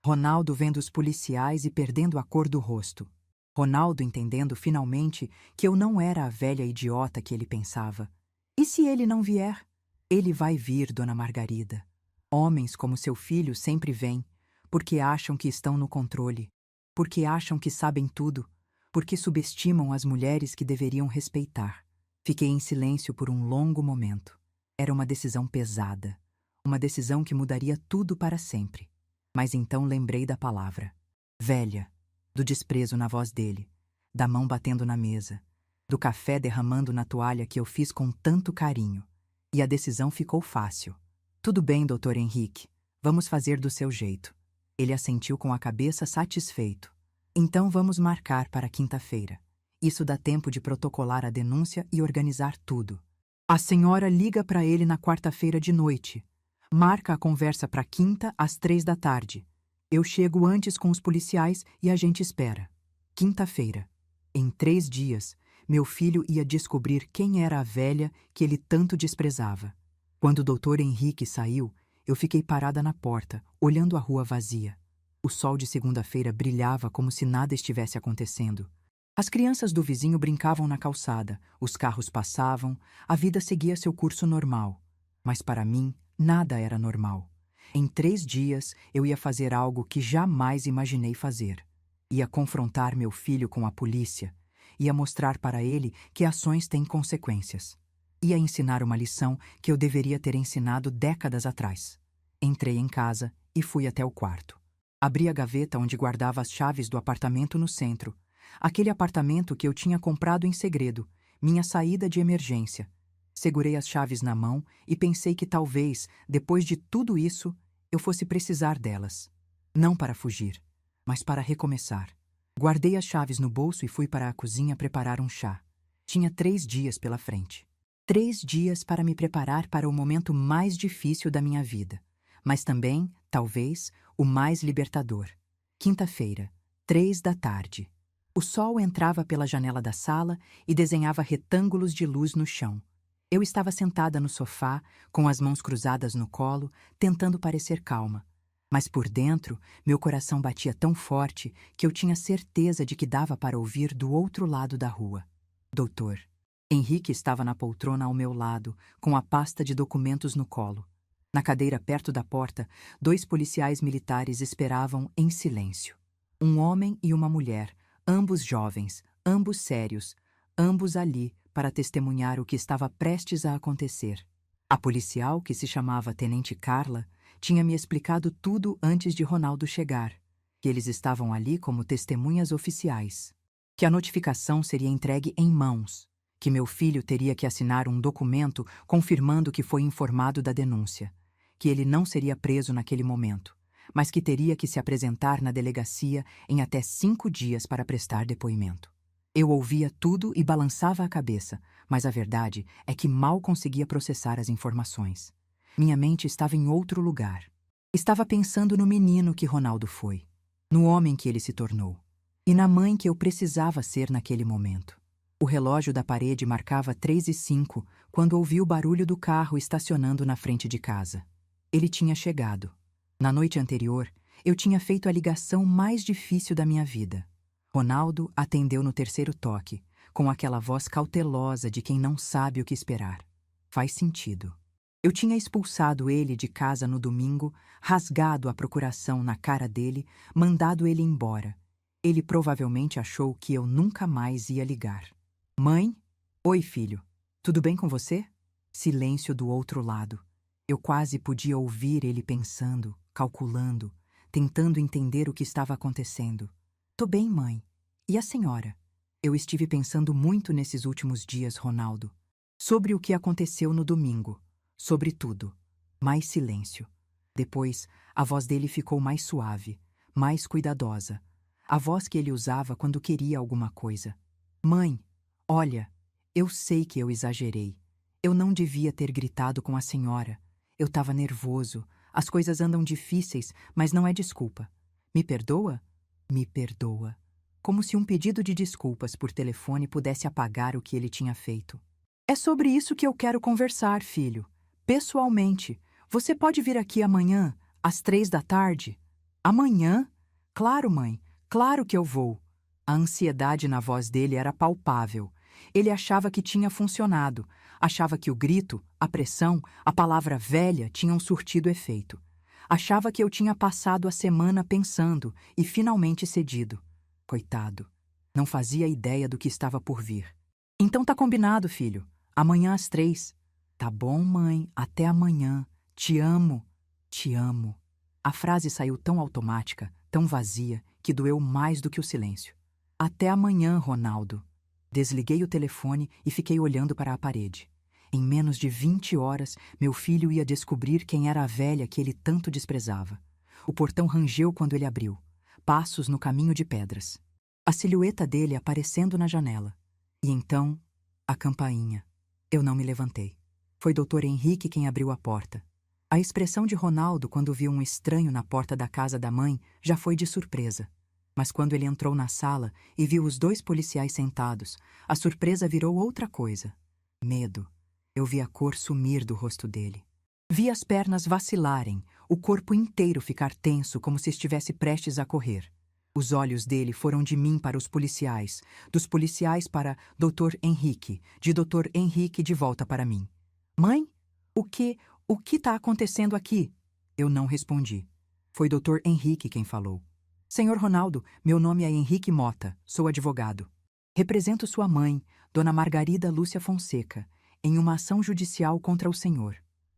Speaker 1: Ronaldo vendo os policiais e perdendo a cor do rosto. Ronaldo entendendo finalmente que eu não era a velha idiota que ele pensava. E se ele não vier? Ele vai vir, dona Margarida. Homens como seu filho sempre vêm, porque acham que estão no controle, porque acham que sabem tudo, porque subestimam as mulheres que deveriam respeitar. Fiquei em silêncio por um longo momento. Era uma decisão pesada, uma decisão que mudaria tudo para sempre. Mas então lembrei da palavra. Velha, do desprezo na voz dele, da mão batendo na mesa, do café derramando na toalha que eu fiz com tanto carinho. E a decisão ficou fácil. Tudo bem, doutor Henrique, vamos fazer do seu jeito. Ele assentiu com a cabeça satisfeito. Então vamos marcar para quinta-feira. Isso dá tempo de protocolar a denúncia e organizar tudo. A senhora liga para ele na quarta-feira de noite. Marca a conversa para quinta às 3 da tarde. Eu chego antes com os policiais e a gente espera. Quinta-feira. Em 3 dias, meu filho ia descobrir quem era a velha que ele tanto desprezava. Quando o doutor Henrique saiu, eu fiquei parada na porta, olhando a rua vazia. O sol de segunda-feira brilhava como se nada estivesse acontecendo. As crianças do vizinho brincavam na calçada, os carros passavam, a vida seguia seu curso normal. Mas para mim, nada era normal. Em 3 dias, eu ia fazer algo que jamais imaginei fazer. Ia confrontar meu filho com a polícia. Ia mostrar para ele que ações têm consequências. Ia ensinar uma lição que eu deveria ter ensinado décadas atrás. Entrei em casa e fui até o quarto. Abri a gaveta onde guardava as chaves do apartamento no centro. Aquele apartamento que eu tinha comprado em segredo, minha saída de emergência. Segurei as chaves na mão e pensei que talvez, depois de tudo isso, eu fosse precisar delas. Não para fugir, mas para recomeçar. Guardei as chaves no bolso e fui para a cozinha preparar um chá. Tinha 3 dias pela frente. 3 dias para me preparar para o momento mais difícil da minha vida, mas também, talvez, o mais libertador. Quinta-feira, 3 da tarde. O sol entrava pela janela da sala e desenhava retângulos de luz no chão. Eu estava sentada no sofá, com as mãos cruzadas no colo, tentando parecer calma. Mas por dentro, meu coração batia tão forte que eu tinha certeza de que dava para ouvir do outro lado da rua. Doutor. Henrique estava na poltrona ao meu lado, com a pasta de documentos no colo. Na cadeira perto da porta, 2 policiais militares esperavam em silêncio. Um homem e uma mulher, ambos jovens, ambos sérios, ambos ali para testemunhar o que estava prestes a acontecer. A policial, que se chamava Tenente Carla, tinha me explicado tudo antes de Ronaldo chegar, que eles estavam ali como testemunhas oficiais, que a notificação seria entregue em mãos, que meu filho teria que assinar um documento confirmando que foi informado da denúncia, que ele não seria preso naquele momento, mas que teria que se apresentar na delegacia em até 5 dias para prestar depoimento. Eu ouvia tudo e balançava a cabeça, mas a verdade é que mal conseguia processar as informações. Minha mente estava em outro lugar. Estava pensando no menino que Ronaldo foi, no homem que ele se tornou, e na mãe que eu precisava ser naquele momento. O relógio da parede marcava 3h05 quando ouvi o barulho do carro estacionando na frente de casa. Ele tinha chegado. Na noite anterior, eu tinha feito a ligação mais difícil da minha vida. Ronaldo atendeu no 3º toque, com aquela voz cautelosa de quem não sabe o que esperar. Faz sentido. Eu tinha expulsado ele de casa no domingo, rasgado a procuração na cara dele, mandado ele embora. Ele provavelmente achou que eu nunca mais ia ligar. Mãe? Oi, filho. Tudo bem com você? Silêncio do outro lado. Eu quase podia ouvir ele pensando, calculando, tentando entender o que estava acontecendo. Tô bem, mãe. E a senhora? Eu estive pensando muito nesses últimos dias, Ronaldo. Sobre o que aconteceu no domingo. Sobre tudo. Mais silêncio. Depois, a voz dele ficou mais suave, mais cuidadosa. A voz que ele usava quando queria alguma coisa. Mãe, olha, eu sei que eu exagerei. Eu não devia ter gritado com a senhora. Eu estava nervoso. As coisas andam difíceis, mas não é desculpa. Me perdoa? Me perdoa. Como se um pedido de desculpas por telefone pudesse apagar o que ele tinha feito. É sobre isso que eu quero conversar, filho. Pessoalmente. Você pode vir aqui amanhã, às 3 da tarde? Amanhã? Claro, mãe. Claro que eu vou. A ansiedade na voz dele era palpável. Ele achava que tinha funcionado. Achava que o grito, a pressão, a palavra velha tinham surtido efeito. Achava que eu tinha passado a semana pensando e finalmente cedido. Coitado. Não fazia ideia do que estava por vir. Então tá combinado, filho. Amanhã às 3. Tá bom, mãe. Até amanhã. Te amo. Te amo. A frase saiu tão automática, tão vazia, que doeu mais do que o silêncio. Até amanhã, Ronaldo. Desliguei o telefone e fiquei olhando para a parede. Em menos de 20 horas, meu filho ia descobrir quem era a velha que ele tanto desprezava. O portão rangeu quando ele abriu. Passos no caminho de pedras. A silhueta dele aparecendo na janela. E então, a campainha. Eu não me levantei. Foi Dr. Henrique quem abriu a porta. A expressão de Ronaldo quando viu um estranho na porta da casa da mãe já foi de surpresa. Mas quando ele entrou na sala e viu os 2 policiais sentados, a surpresa virou outra coisa. Medo. Eu vi a cor sumir do rosto dele. Vi as pernas vacilarem, o corpo inteiro ficar tenso como se estivesse prestes a correr. Os olhos dele foram de mim para os policiais, dos policiais para Dr. Henrique, de Dr. Henrique de volta para mim. Mãe? O que está acontecendo aqui? Eu não respondi. Foi Dr. Henrique quem falou. Senhor Ronaldo, meu nome é Henrique Mota, sou advogado. Represento sua mãe, Dona Margarida Lúcia Fonseca, em uma ação judicial contra o senhor.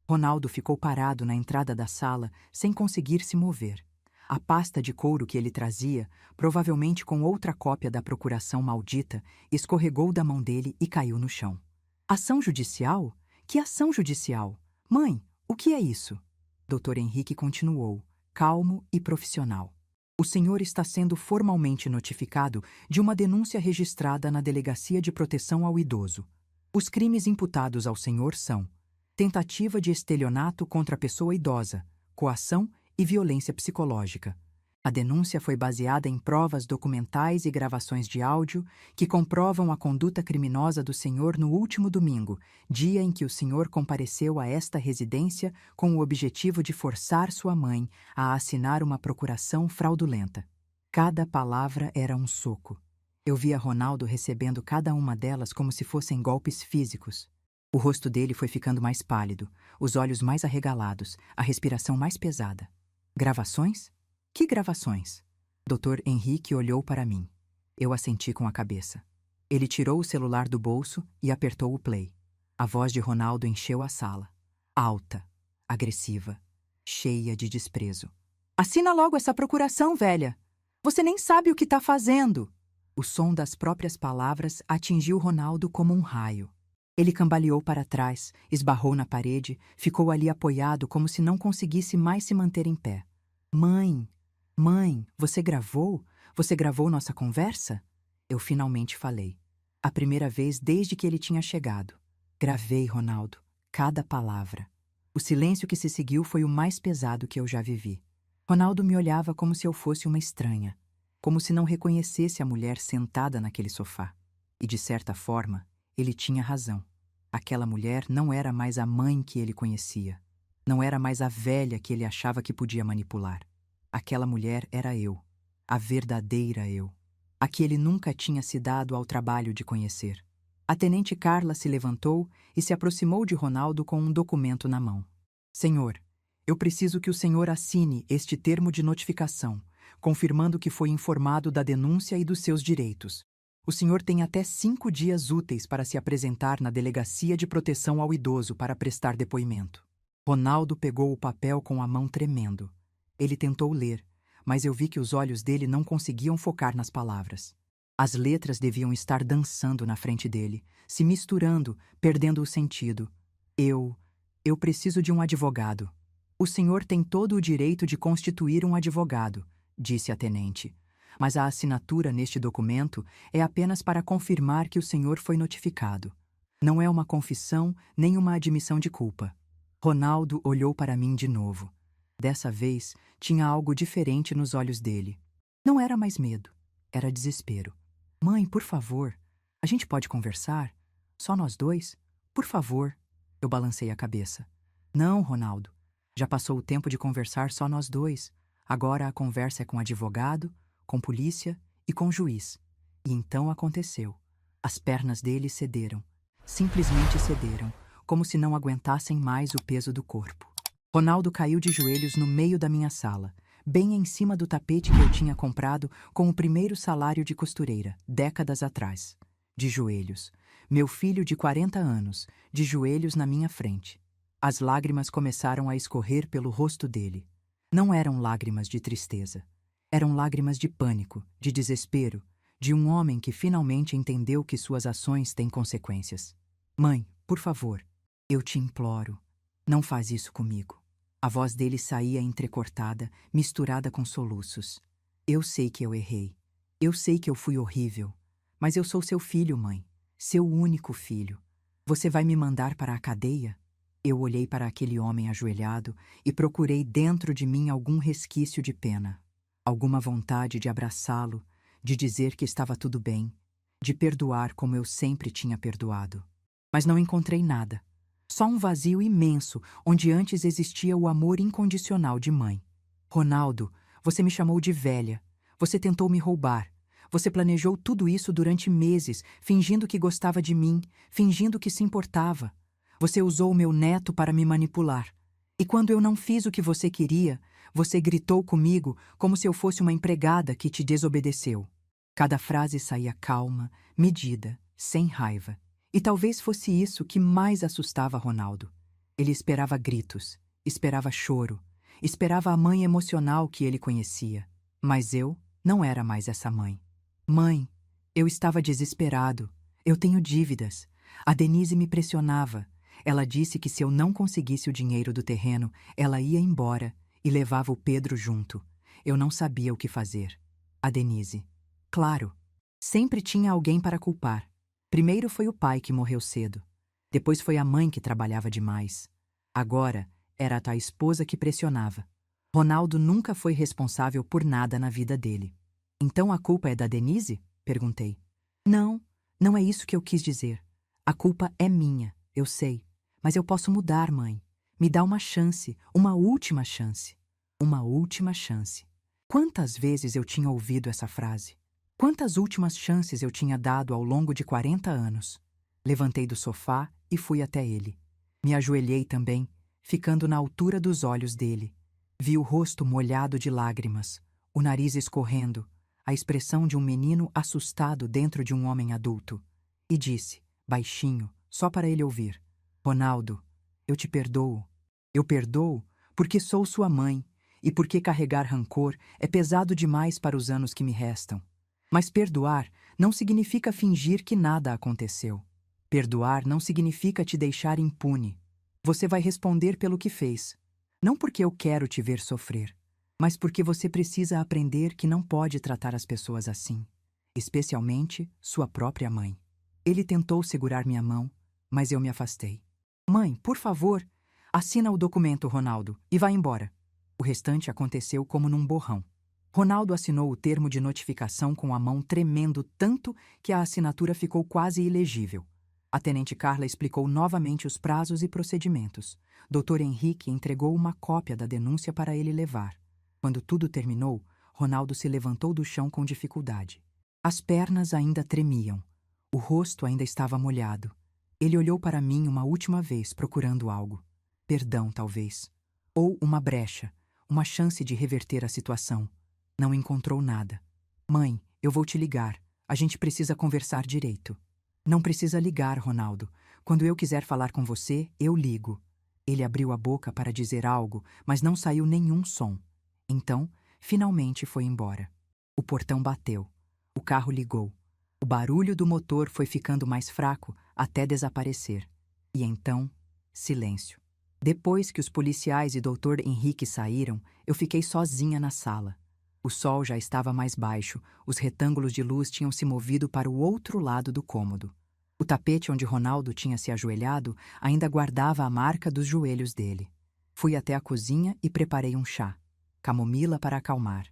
Speaker 1: Ronaldo ficou parado na entrada da sala, sem conseguir se mover. A pasta de couro que ele trazia, provavelmente com outra cópia da procuração maldita, escorregou da mão dele e caiu no chão. Ação judicial? Que ação judicial? Mãe, o que é isso? Dr. Henrique continuou, calmo e profissional. O senhor está sendo formalmente notificado de uma denúncia registrada na Delegacia de Proteção ao Idoso. Os crimes imputados ao senhor são tentativa de estelionato contra a pessoa idosa, coação e violência psicológica. A denúncia foi baseada em provas documentais e gravações de áudio que comprovam a conduta criminosa do senhor no último domingo, dia em que o senhor compareceu a esta residência com o objetivo de forçar sua mãe a assinar uma procuração fraudulenta. Cada palavra era um soco. Eu via Ronaldo recebendo cada uma delas como se fossem golpes físicos. O rosto dele foi ficando mais pálido, os olhos mais arregalados, a respiração mais pesada. Gravações? Que gravações? Dr. Henrique olhou para mim. Eu assenti com a cabeça. Ele tirou o celular do bolso e apertou o play. A voz de Ronaldo encheu a sala. Alta, agressiva, cheia de desprezo. Assina logo essa procuração, velha! Você nem sabe o que está fazendo! O som das próprias palavras atingiu Ronaldo como um raio. Ele cambaleou para trás, esbarrou na parede, ficou ali apoiado como se não conseguisse mais se manter em pé. Mãe! Mãe, você gravou? Você gravou nossa conversa? Eu finalmente falei. A primeira vez desde que ele tinha chegado. Gravei, Ronaldo, cada palavra. O silêncio que se seguiu foi o mais pesado que eu já vivi. Ronaldo me olhava como se eu fosse uma estranha, como se não reconhecesse a mulher sentada naquele sofá. E, de certa forma, ele tinha razão. Aquela mulher não era mais a mãe que ele conhecia. Não era mais a velha que ele achava que podia manipular. Aquela mulher era eu, a verdadeira eu, a que ele nunca tinha se dado ao trabalho de conhecer. A tenente Carla se levantou e se aproximou de Ronaldo com um documento na mão. Senhor, eu preciso que o senhor assine este termo de notificação, confirmando que foi informado da denúncia e dos seus direitos. O senhor tem até 5 dias úteis para se apresentar na Delegacia de Proteção ao Idoso para prestar depoimento. Ronaldo pegou o papel com a mão tremendo. Ele tentou ler, mas eu vi que os olhos dele não conseguiam focar nas palavras. As letras deviam estar dançando na frente dele, se misturando, perdendo o sentido. Eu preciso de um advogado. O senhor tem todo o direito de constituir um advogado, disse a tenente. Mas a assinatura neste documento é apenas para confirmar que o senhor foi notificado. Não é uma confissão nem uma admissão de culpa. Ronaldo olhou para mim de novo. Dessa vez, tinha algo diferente nos olhos dele. Não era mais medo, era desespero. Mãe, por favor, a gente pode conversar? Só nós dois? Por favor. Eu balancei a cabeça. Não, Ronaldo. Já passou o tempo de conversar só nós dois. Agora a conversa é com advogado, com polícia e com juiz. E então aconteceu. As pernas dele cederam. Simplesmente cederam, como se não aguentassem mais o peso do corpo. Ronaldo caiu de joelhos no meio da minha sala, bem em cima do tapete que eu tinha comprado com o primeiro salário de costureira, décadas atrás. De joelhos. Meu filho de 40 anos, de joelhos na minha frente. As lágrimas começaram a escorrer pelo rosto dele. Não eram lágrimas de tristeza. Eram lágrimas de pânico, de desespero, de um homem que finalmente entendeu que suas ações têm consequências. Mãe, por favor, eu te imploro, não faz isso comigo. A voz dele saía entrecortada, misturada com soluços. Eu sei que eu errei. Eu sei que eu fui horrível. Mas eu sou seu filho, mãe. Seu único filho. Você vai me mandar para a cadeia? Eu olhei para aquele homem ajoelhado e procurei dentro de mim algum resquício de pena. Alguma vontade de abraçá-lo, de dizer que estava tudo bem, de perdoar como eu sempre tinha perdoado. Mas não encontrei nada. Só um vazio imenso, onde antes existia o amor incondicional de mãe. Ronaldo, você me chamou de velha. Você tentou me roubar. Você planejou tudo isso durante meses, fingindo que gostava de mim, fingindo que se importava. Você usou o meu neto para me manipular. E quando eu não fiz o que você queria, você gritou comigo como se eu fosse uma empregada que te desobedeceu. Cada frase saía calma, medida, sem raiva. E talvez fosse isso que mais assustava Ronaldo. Ele esperava gritos, esperava choro, esperava a mãe emocional que ele conhecia. Mas eu não era mais essa mãe. Mãe, eu estava desesperado. Eu tenho dívidas. A Denise me pressionava. Ela disse que se eu não conseguisse o dinheiro do terreno, ela ia embora e levava o Pedro junto. Eu não sabia o que fazer. A Denise. Claro, sempre tinha alguém para culpar. Primeiro foi o pai que morreu cedo. Depois foi a mãe que trabalhava demais. Agora era a esposa que pressionava. Ronaldo nunca foi responsável por nada na vida dele. Então a culpa é da Denise? Perguntei. Não, não é isso que eu quis dizer. A culpa é minha, eu sei. Mas eu posso mudar, mãe. Me dá uma chance, uma última chance. Uma última chance. Quantas vezes eu tinha ouvido essa frase? Quantas últimas chances eu tinha dado ao longo de 40 anos? Levantei do sofá e fui até ele. Me ajoelhei também, ficando na altura dos olhos dele. Vi o rosto molhado de lágrimas, o nariz escorrendo, a expressão de um menino assustado dentro de um homem adulto. E disse, baixinho, só para ele ouvir: Ronaldo, eu te perdoo. Eu perdoo porque sou sua mãe e porque carregar rancor é pesado demais para os anos que me restam. Mas perdoar não significa fingir que nada aconteceu. Perdoar não significa te deixar impune. Você vai responder pelo que fez. Não porque eu quero te ver sofrer, mas porque você precisa aprender que não pode tratar as pessoas assim, especialmente sua própria mãe. Ele tentou segurar minha mão, mas eu me afastei. Mãe, por favor, assina o documento, Ronaldo, e vá embora. O restante aconteceu como num borrão. Ronaldo assinou o termo de notificação com a mão tremendo tanto que a assinatura ficou quase ilegível. A tenente Carla explicou novamente os prazos e procedimentos. Dr. Henrique entregou uma cópia da denúncia para ele levar. Quando tudo terminou, Ronaldo se levantou do chão com dificuldade. As pernas ainda tremiam. O rosto ainda estava molhado. Ele olhou para mim uma última vez, procurando algo. Perdão, talvez. Ou uma brecha, uma chance de reverter a situação. Não encontrou nada. Mãe, eu vou te ligar. A gente precisa conversar direito. Não precisa ligar, Ronaldo. Quando eu quiser falar com você, eu ligo. Ele abriu a boca para dizer algo, mas não saiu nenhum som. Então, finalmente foi embora. O portão bateu. O carro ligou. O barulho do motor foi ficando mais fraco até desaparecer. E então, silêncio. Depois que os policiais e Dr. Henrique saíram, eu fiquei sozinha na sala. O sol já estava mais baixo, os retângulos de luz tinham se movido para o outro lado do cômodo. O tapete onde Ronaldo tinha se ajoelhado ainda guardava a marca dos joelhos dele. Fui até a cozinha e preparei um chá, camomila para acalmar.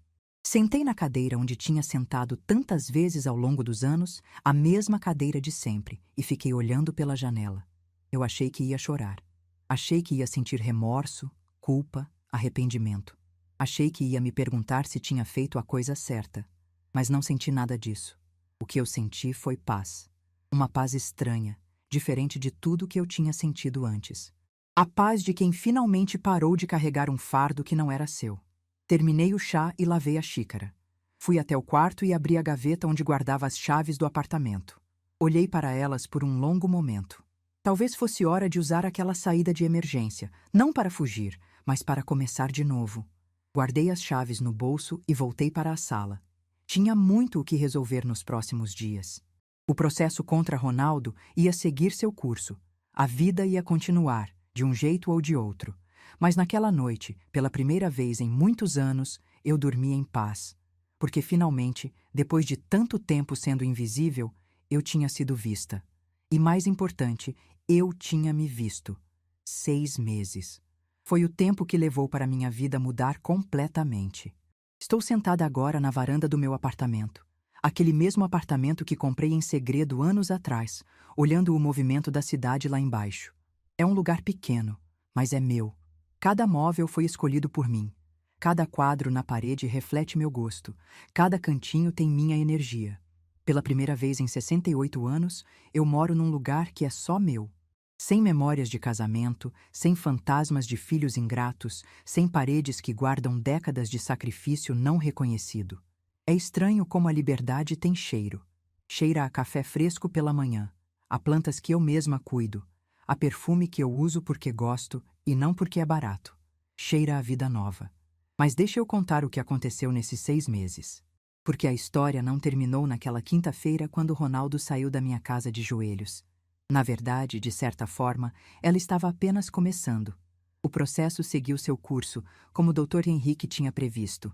Speaker 1: Sentei na cadeira onde tinha sentado tantas vezes ao longo dos anos, a mesma cadeira de sempre, e fiquei olhando pela janela. Eu achei que ia chorar. Achei que ia sentir remorso, culpa, arrependimento. Achei que ia me perguntar se tinha feito a coisa certa, mas não senti nada disso. O que eu senti foi paz. Uma paz estranha, diferente de tudo que eu tinha sentido antes. A paz de quem finalmente parou de carregar um fardo que não era seu. Terminei o chá e lavei a xícara. Fui até o quarto e abri a gaveta onde guardava as chaves do apartamento. Olhei para elas por um longo momento. Talvez fosse hora de usar aquela saída de emergência, não para fugir, mas para começar de novo. Guardei as chaves no bolso e voltei para a sala. Tinha muito o que resolver nos próximos dias. O processo contra Ronaldo ia seguir seu curso. A vida ia continuar, de um jeito ou de outro. Mas naquela noite, pela primeira vez em muitos anos, eu dormi em paz. Porque finalmente, depois de tanto tempo sendo invisível, eu tinha sido vista. E mais importante, eu tinha me visto. 6 meses. Foi o tempo que levou para minha vida mudar completamente. Estou sentada agora na varanda do meu apartamento. Aquele mesmo apartamento que comprei em segredo anos atrás, olhando o movimento da cidade lá embaixo. É um lugar pequeno, mas é meu. Cada móvel foi escolhido por mim. Cada quadro na parede reflete meu gosto. Cada cantinho tem minha energia. Pela primeira vez em 68 anos, eu moro num lugar que é só meu. Sem memórias de casamento, sem fantasmas de filhos ingratos, sem paredes que guardam décadas de sacrifício não reconhecido. É estranho como a liberdade tem cheiro. Cheira a café fresco pela manhã, a plantas que eu mesma cuido, a perfume que eu uso porque gosto e não porque é barato. Cheira a vida nova. Mas deixa eu contar o que aconteceu nesses 6 meses. Porque a história não terminou naquela quinta-feira quando Ronaldo saiu da minha casa de joelhos. Na verdade, de certa forma, ela estava apenas começando. O processo seguiu seu curso, como o Dr. Henrique tinha previsto.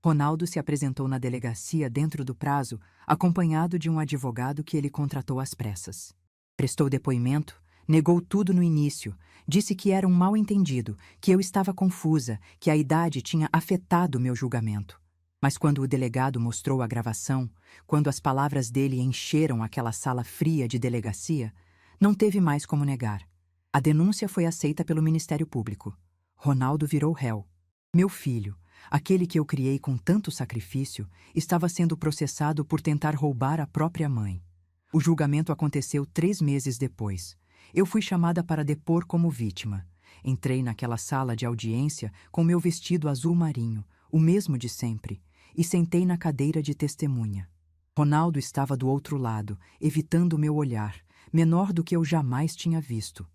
Speaker 1: Ronaldo se apresentou na delegacia dentro do prazo, acompanhado de um advogado que ele contratou às pressas. Prestou depoimento, negou tudo no início, disse que era um mal-entendido, que eu estava confusa, que a idade tinha afetado meu julgamento. Mas quando o delegado mostrou a gravação, quando as palavras dele encheram aquela sala fria de delegacia, não teve mais como negar. A denúncia foi aceita pelo Ministério Público. Ronaldo virou réu. Meu filho, aquele que eu criei com tanto sacrifício, estava sendo processado por tentar roubar a própria mãe. O julgamento aconteceu 3 meses depois. Eu fui chamada para depor como vítima. Entrei naquela sala de audiência com meu vestido azul marinho, o mesmo de sempre, e sentei na cadeira de testemunha. Ronaldo estava do outro lado, evitando meu olhar, menor do que eu jamais tinha visto.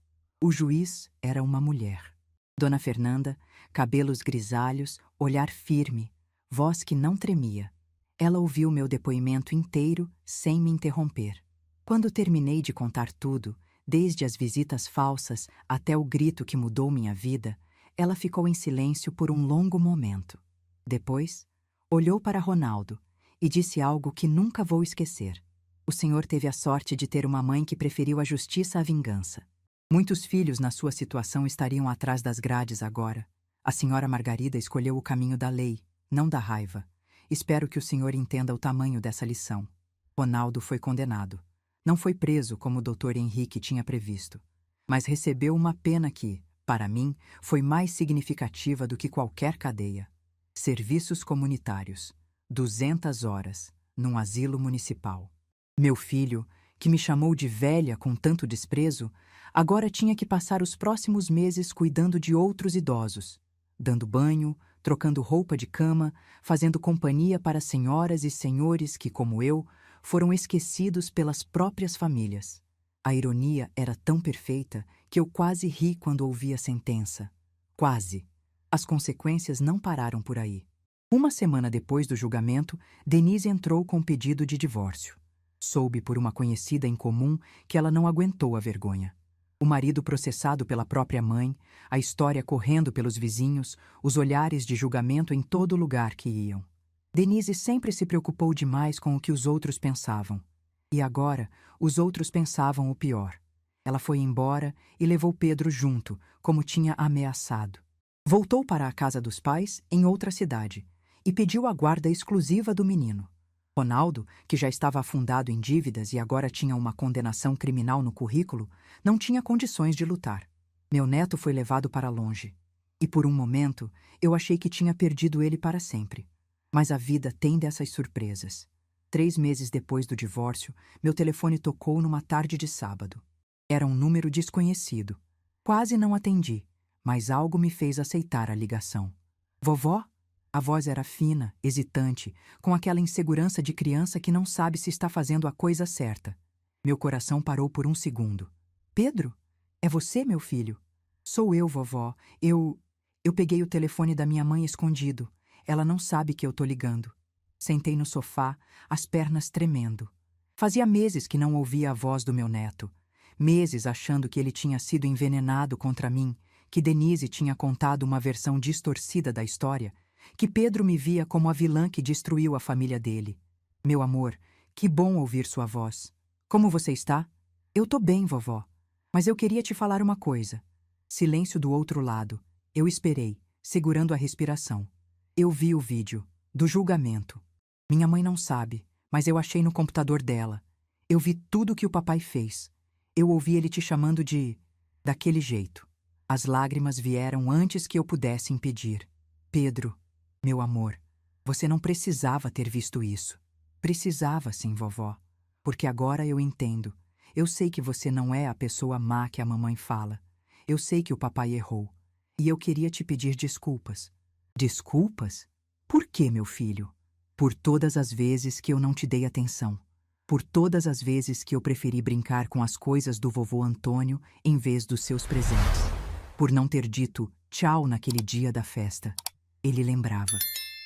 Speaker 1: O juiz era uma mulher. Dona Fernanda, cabelos grisalhos, olhar firme, voz que não tremia. Ela ouviu meu depoimento inteiro sem me interromper. Quando terminei de contar tudo, desde as visitas falsas até o grito que mudou minha vida, ela ficou em silêncio por um longo momento. Depois, olhou para Ronaldo e disse algo que nunca vou esquecer. O senhor teve a sorte de ter uma mãe que preferiu a justiça à vingança. Muitos filhos na sua situação estariam atrás das grades agora. A senhora Margarida escolheu o caminho da lei, não da raiva. Espero que o senhor entenda o tamanho dessa lição. Ronaldo foi condenado. Não foi preso como o Dr. Henrique tinha previsto, mas recebeu uma pena que, para mim, foi mais significativa do que qualquer cadeia. Serviços comunitários. 200 horas, num asilo municipal. Meu filho, que me chamou de velha com tanto desprezo, agora tinha que passar os próximos meses cuidando de outros idosos, dando banho, trocando roupa de cama, fazendo companhia para senhoras e senhores que, como eu, foram esquecidos pelas próprias famílias. A ironia era tão perfeita que eu quase ri quando ouvi a sentença. Quase. As consequências não pararam por aí. Uma semana depois do julgamento, Denise entrou com pedido de divórcio. Soube por uma conhecida em comum que ela não aguentou a vergonha. O marido processado pela própria mãe, a história correndo pelos vizinhos, os olhares de julgamento em todo lugar que iam. Denise sempre se preocupou demais com o que os outros pensavam. E agora, os outros pensavam o pior. Ela foi embora e levou Pedro junto, como tinha ameaçado. Voltou para a casa dos pais, em outra cidade, e pediu a guarda exclusiva do menino. Ronaldo, que já estava afundado em dívidas e agora tinha uma condenação criminal no currículo, não tinha condições de lutar. Meu neto foi levado para longe. E por um momento, eu achei que tinha perdido ele para sempre. Mas a vida tem dessas surpresas. 3 meses depois do divórcio, meu telefone tocou numa tarde de sábado. Era um número desconhecido. Quase não atendi, mas algo me fez aceitar a ligação. Vovó? A voz era fina, hesitante, com aquela insegurança de criança que não sabe se está fazendo a coisa certa. Meu coração parou por um segundo. Pedro? É você, meu filho? Sou eu, vovó. Eu peguei o telefone da minha mãe escondido. Ela não sabe que eu tô ligando. Sentei no sofá, as pernas tremendo. Fazia meses que não ouvia a voz do meu neto. Meses achando que ele tinha sido envenenado contra mim, que Denise tinha contado uma versão distorcida da história, que Pedro me via como a vilã que destruiu a família dele. Meu amor, que bom ouvir sua voz. Como você está? Eu tô bem, vovó. Mas eu queria te falar uma coisa. Silêncio do outro lado. Eu esperei, segurando a respiração. Eu vi o vídeo, do julgamento. Minha mãe não sabe, mas eu achei no computador dela. Eu vi tudo que o papai fez. Eu ouvi ele te chamando de... daquele jeito. As lágrimas vieram antes que eu pudesse impedir. Pedro, meu amor, você não precisava ter visto isso. Precisava sim, vovó. Porque agora eu entendo. Eu sei que você não é a pessoa má que a mamãe fala. Eu sei que o papai errou. E eu queria te pedir desculpas. Desculpas? Por quê, meu filho? Por todas as vezes que eu não te dei atenção. Por todas as vezes que eu preferi brincar com as coisas do vovô Antônio em vez dos seus presentes. Por não ter dito tchau naquele dia da festa. Ele lembrava.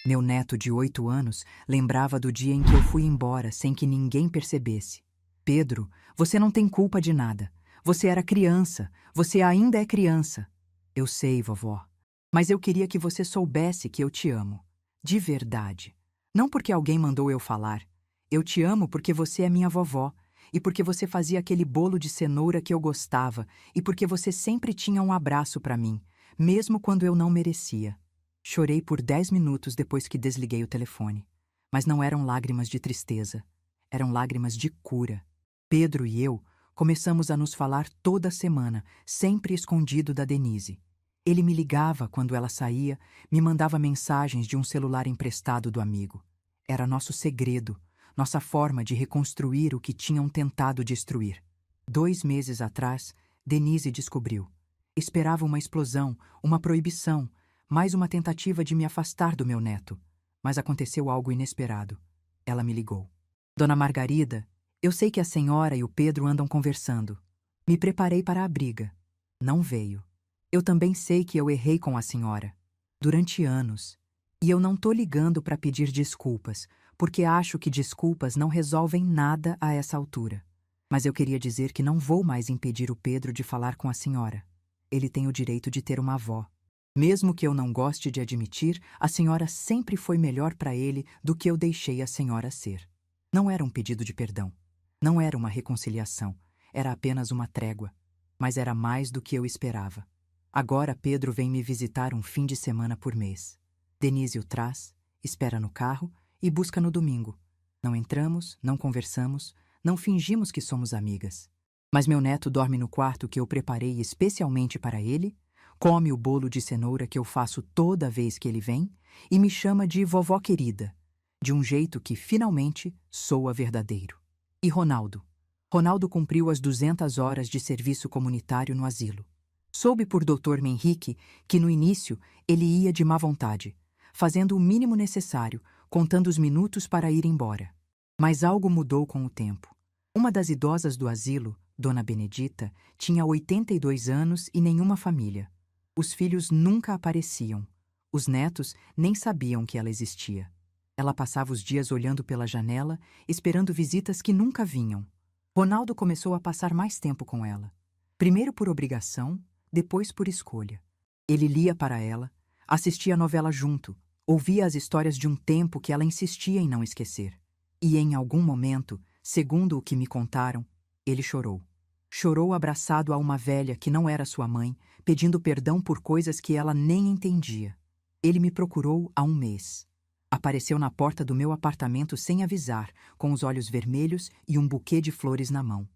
Speaker 1: Meu neto de 8 anos lembrava do dia em que eu fui embora sem que ninguém percebesse. Pedro, você não tem culpa de nada. Você era criança. Você ainda é criança. Eu sei, vovó. Mas eu queria que você soubesse que eu te amo. De verdade. Não porque alguém mandou eu falar. Eu te amo porque você é minha vovó, e porque você fazia aquele bolo de cenoura que eu gostava, e porque você sempre tinha um abraço para mim, mesmo quando eu não merecia. Chorei por 10 minutos depois que desliguei o telefone. Mas não eram lágrimas de tristeza. Eram lágrimas de cura. Pedro e eu começamos a nos falar toda semana, sempre escondido da Denise. Ele me ligava quando ela saía, me mandava mensagens de um celular emprestado do amigo. Era nosso segredo, nossa forma de reconstruir o que tinham tentado destruir. 2 meses atrás, Denise descobriu. Esperava uma explosão, uma proibição, mais uma tentativa de me afastar do meu neto. Mas aconteceu algo inesperado. Ela me ligou. Dona Margarida, eu sei que a senhora e o Pedro andam conversando. Me preparei para a briga. Não veio. Eu também sei que eu errei com a senhora. Durante anos. E eu não tô ligando para pedir desculpas, porque acho que desculpas não resolvem nada a essa altura. Mas eu queria dizer que não vou mais impedir o Pedro de falar com a senhora. Ele tem o direito de ter uma avó. Mesmo que eu não goste de admitir, a senhora sempre foi melhor para ele do que eu deixei a senhora ser. Não era um pedido de perdão. Não era uma reconciliação. Era apenas uma trégua. Mas era mais do que eu esperava. Agora Pedro vem me visitar um fim de semana por mês. Denise o traz, espera no carro e busca no domingo. Não entramos, não conversamos, não fingimos que somos amigas. Mas meu neto dorme no quarto que eu preparei especialmente para ele, come o bolo de cenoura que eu faço toda vez que ele vem e me chama de vovó querida, de um jeito que finalmente soa verdadeiro. E Ronaldo? Ronaldo cumpriu as 200 horas de serviço comunitário no asilo. Soube por Dr. Henrique que no início ele ia de má vontade, fazendo o mínimo necessário, contando os minutos para ir embora. Mas algo mudou com o tempo. Uma das idosas do asilo, Dona Benedita, tinha 82 anos e nenhuma família. Os filhos nunca apareciam. Os netos nem sabiam que ela existia. Ela passava os dias olhando pela janela, esperando visitas que nunca vinham. Ronaldo começou a passar mais tempo com ela. Primeiro por obrigação, depois por escolha. Ele lia para ela, assistia a novela junto, ouvia as histórias de um tempo que ela insistia em não esquecer. E em algum momento, segundo o que me contaram, ele chorou. Chorou abraçado a uma velha que não era sua mãe, pedindo perdão por coisas que ela nem entendia. Ele me procurou há um mês. Apareceu na porta do meu apartamento sem avisar, com os olhos vermelhos e um buquê de flores na mão.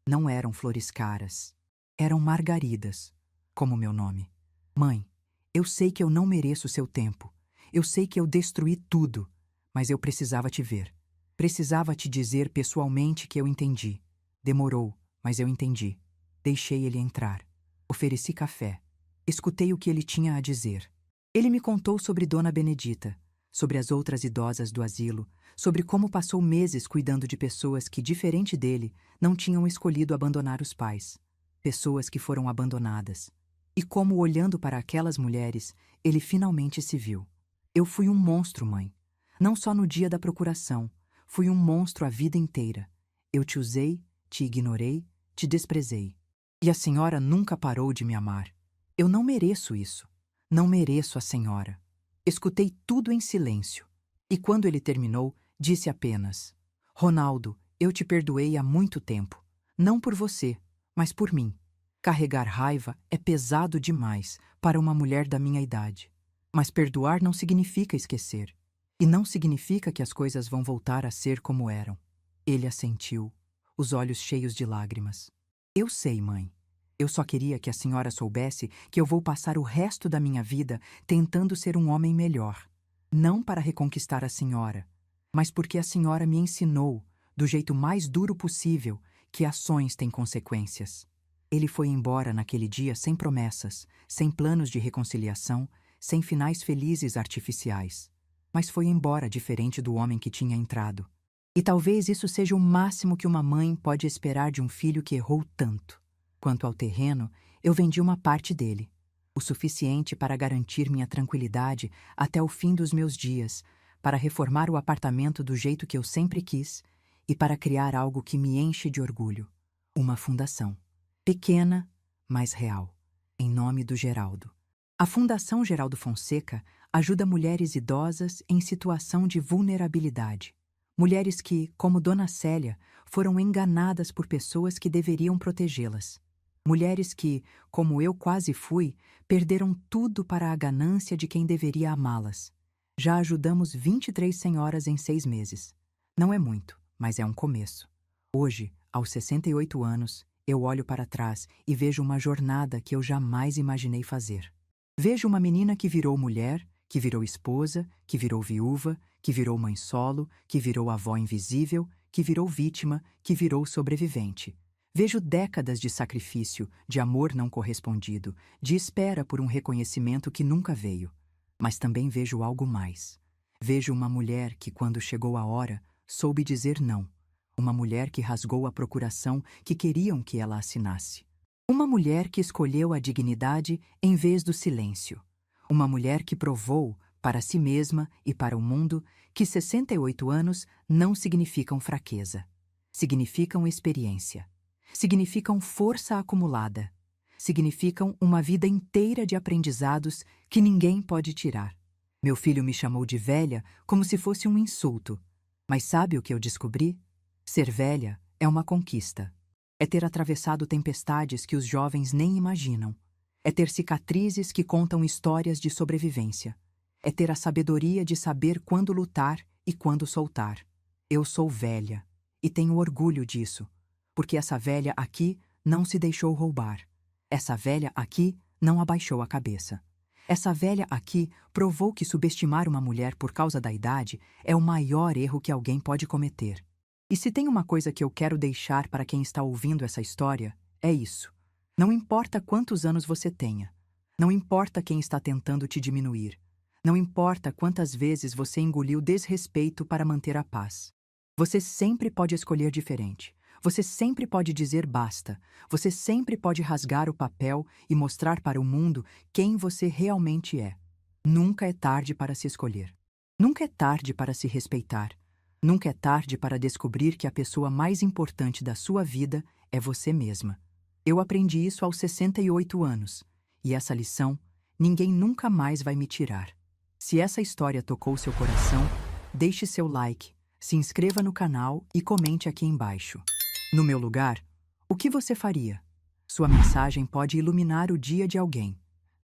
Speaker 1: Não eram flores caras. Eram margaridas, como meu nome. Mãe, eu sei que eu não mereço seu tempo. Eu sei que eu destruí tudo, mas eu precisava te ver. Precisava te dizer pessoalmente que eu entendi. Demorou, mas eu entendi. Deixei ele entrar. Ofereci café. Escutei o que ele tinha a dizer. Ele me contou sobre Dona Benedita, sobre as outras idosas do asilo, sobre como passou meses cuidando de pessoas que, diferente dele, não tinham escolhido abandonar os pais. Pessoas que foram abandonadas. E como, olhando para aquelas mulheres, ele finalmente se viu. Eu fui um monstro, mãe. Não só no dia da procuração. Fui um monstro a vida inteira. Eu te usei, te ignorei, te desprezei. E a senhora nunca parou de me amar. Eu não mereço isso. Não mereço a senhora. Escutei tudo em silêncio. E quando ele terminou, disse apenas: Ronaldo, eu te perdoei há muito tempo. Não por você, mas por mim. Carregar raiva é pesado demais para uma mulher da minha idade. Mas perdoar não significa esquecer. E não significa que as coisas vão voltar a ser como eram. Ele assentiu, os olhos cheios de lágrimas. Eu sei, mãe. Eu só queria que a senhora soubesse que eu vou passar o resto da minha vida tentando ser um homem melhor. Não para reconquistar a senhora, mas porque a senhora me ensinou, do jeito mais duro possível, que ações têm consequências. Ele foi embora naquele dia sem promessas, sem planos de reconciliação, sem finais felizes artificiais. Mas foi embora diferente do homem que tinha entrado. E talvez isso seja o máximo que uma mãe pode esperar de um filho que errou tanto. Quanto ao terreno, eu vendi uma parte dele, o suficiente para garantir minha tranquilidade até o fim dos meus dias, para reformar o apartamento do jeito que eu sempre quis e para criar algo que me enche de orgulho. Uma fundação. Pequena, mas real. Em nome do Geraldo. A Fundação Geraldo Fonseca ajuda mulheres idosas em situação de vulnerabilidade. Mulheres que, como Dona Célia, foram enganadas por pessoas que deveriam protegê-las. Mulheres que, como eu quase fui, perderam tudo para a ganância de quem deveria amá-las. Já ajudamos 23 senhoras em 6 meses. Não é muito, mas é um começo. Hoje, aos 68 anos, eu olho para trás e vejo uma jornada que eu jamais imaginei fazer. Vejo uma menina que virou mulher, que virou esposa, que virou viúva, que virou mãe solo, que virou avó invisível, que virou vítima, que virou sobrevivente. Vejo décadas de sacrifício, de amor não correspondido, de espera por um reconhecimento que nunca veio. Mas também vejo algo mais. Vejo uma mulher que, quando chegou a hora, soube dizer não. Uma mulher que rasgou a procuração que queriam que ela assinasse. Uma mulher que escolheu a dignidade em vez do silêncio. Uma mulher que provou, para si mesma e para o mundo, que 68 anos não significam fraqueza. Significam experiência. Significam força acumulada. Significam uma vida inteira de aprendizados que ninguém pode tirar. Meu filho me chamou de velha como se fosse um insulto. Mas sabe o que eu descobri? Ser velha é uma conquista. É ter atravessado tempestades que os jovens nem imaginam. É ter cicatrizes que contam histórias de sobrevivência. É ter a sabedoria de saber quando lutar e quando soltar. Eu sou velha e tenho orgulho disso, porque essa velha aqui não se deixou roubar. Essa velha aqui não abaixou a cabeça. Essa velha aqui provou que subestimar uma mulher por causa da idade é o maior erro que alguém pode cometer. E se tem uma coisa que eu quero deixar para quem está ouvindo essa história, é isso. Não importa quantos anos você tenha. Não importa quem está tentando te diminuir. Não importa quantas vezes você engoliu desrespeito para manter a paz. Você sempre pode escolher diferente. Você sempre pode dizer basta. Você sempre pode rasgar o papel e mostrar para o mundo quem você realmente é. Nunca é tarde para se escolher. Nunca é tarde para se respeitar. Nunca é tarde para descobrir que a pessoa mais importante da sua vida é você mesma. Eu aprendi isso aos 68 anos, e essa lição ninguém nunca mais vai me tirar. Se essa história tocou seu coração, deixe seu like, se inscreva no canal e comente aqui embaixo. No meu lugar, o que você faria? Sua mensagem pode iluminar o dia de alguém.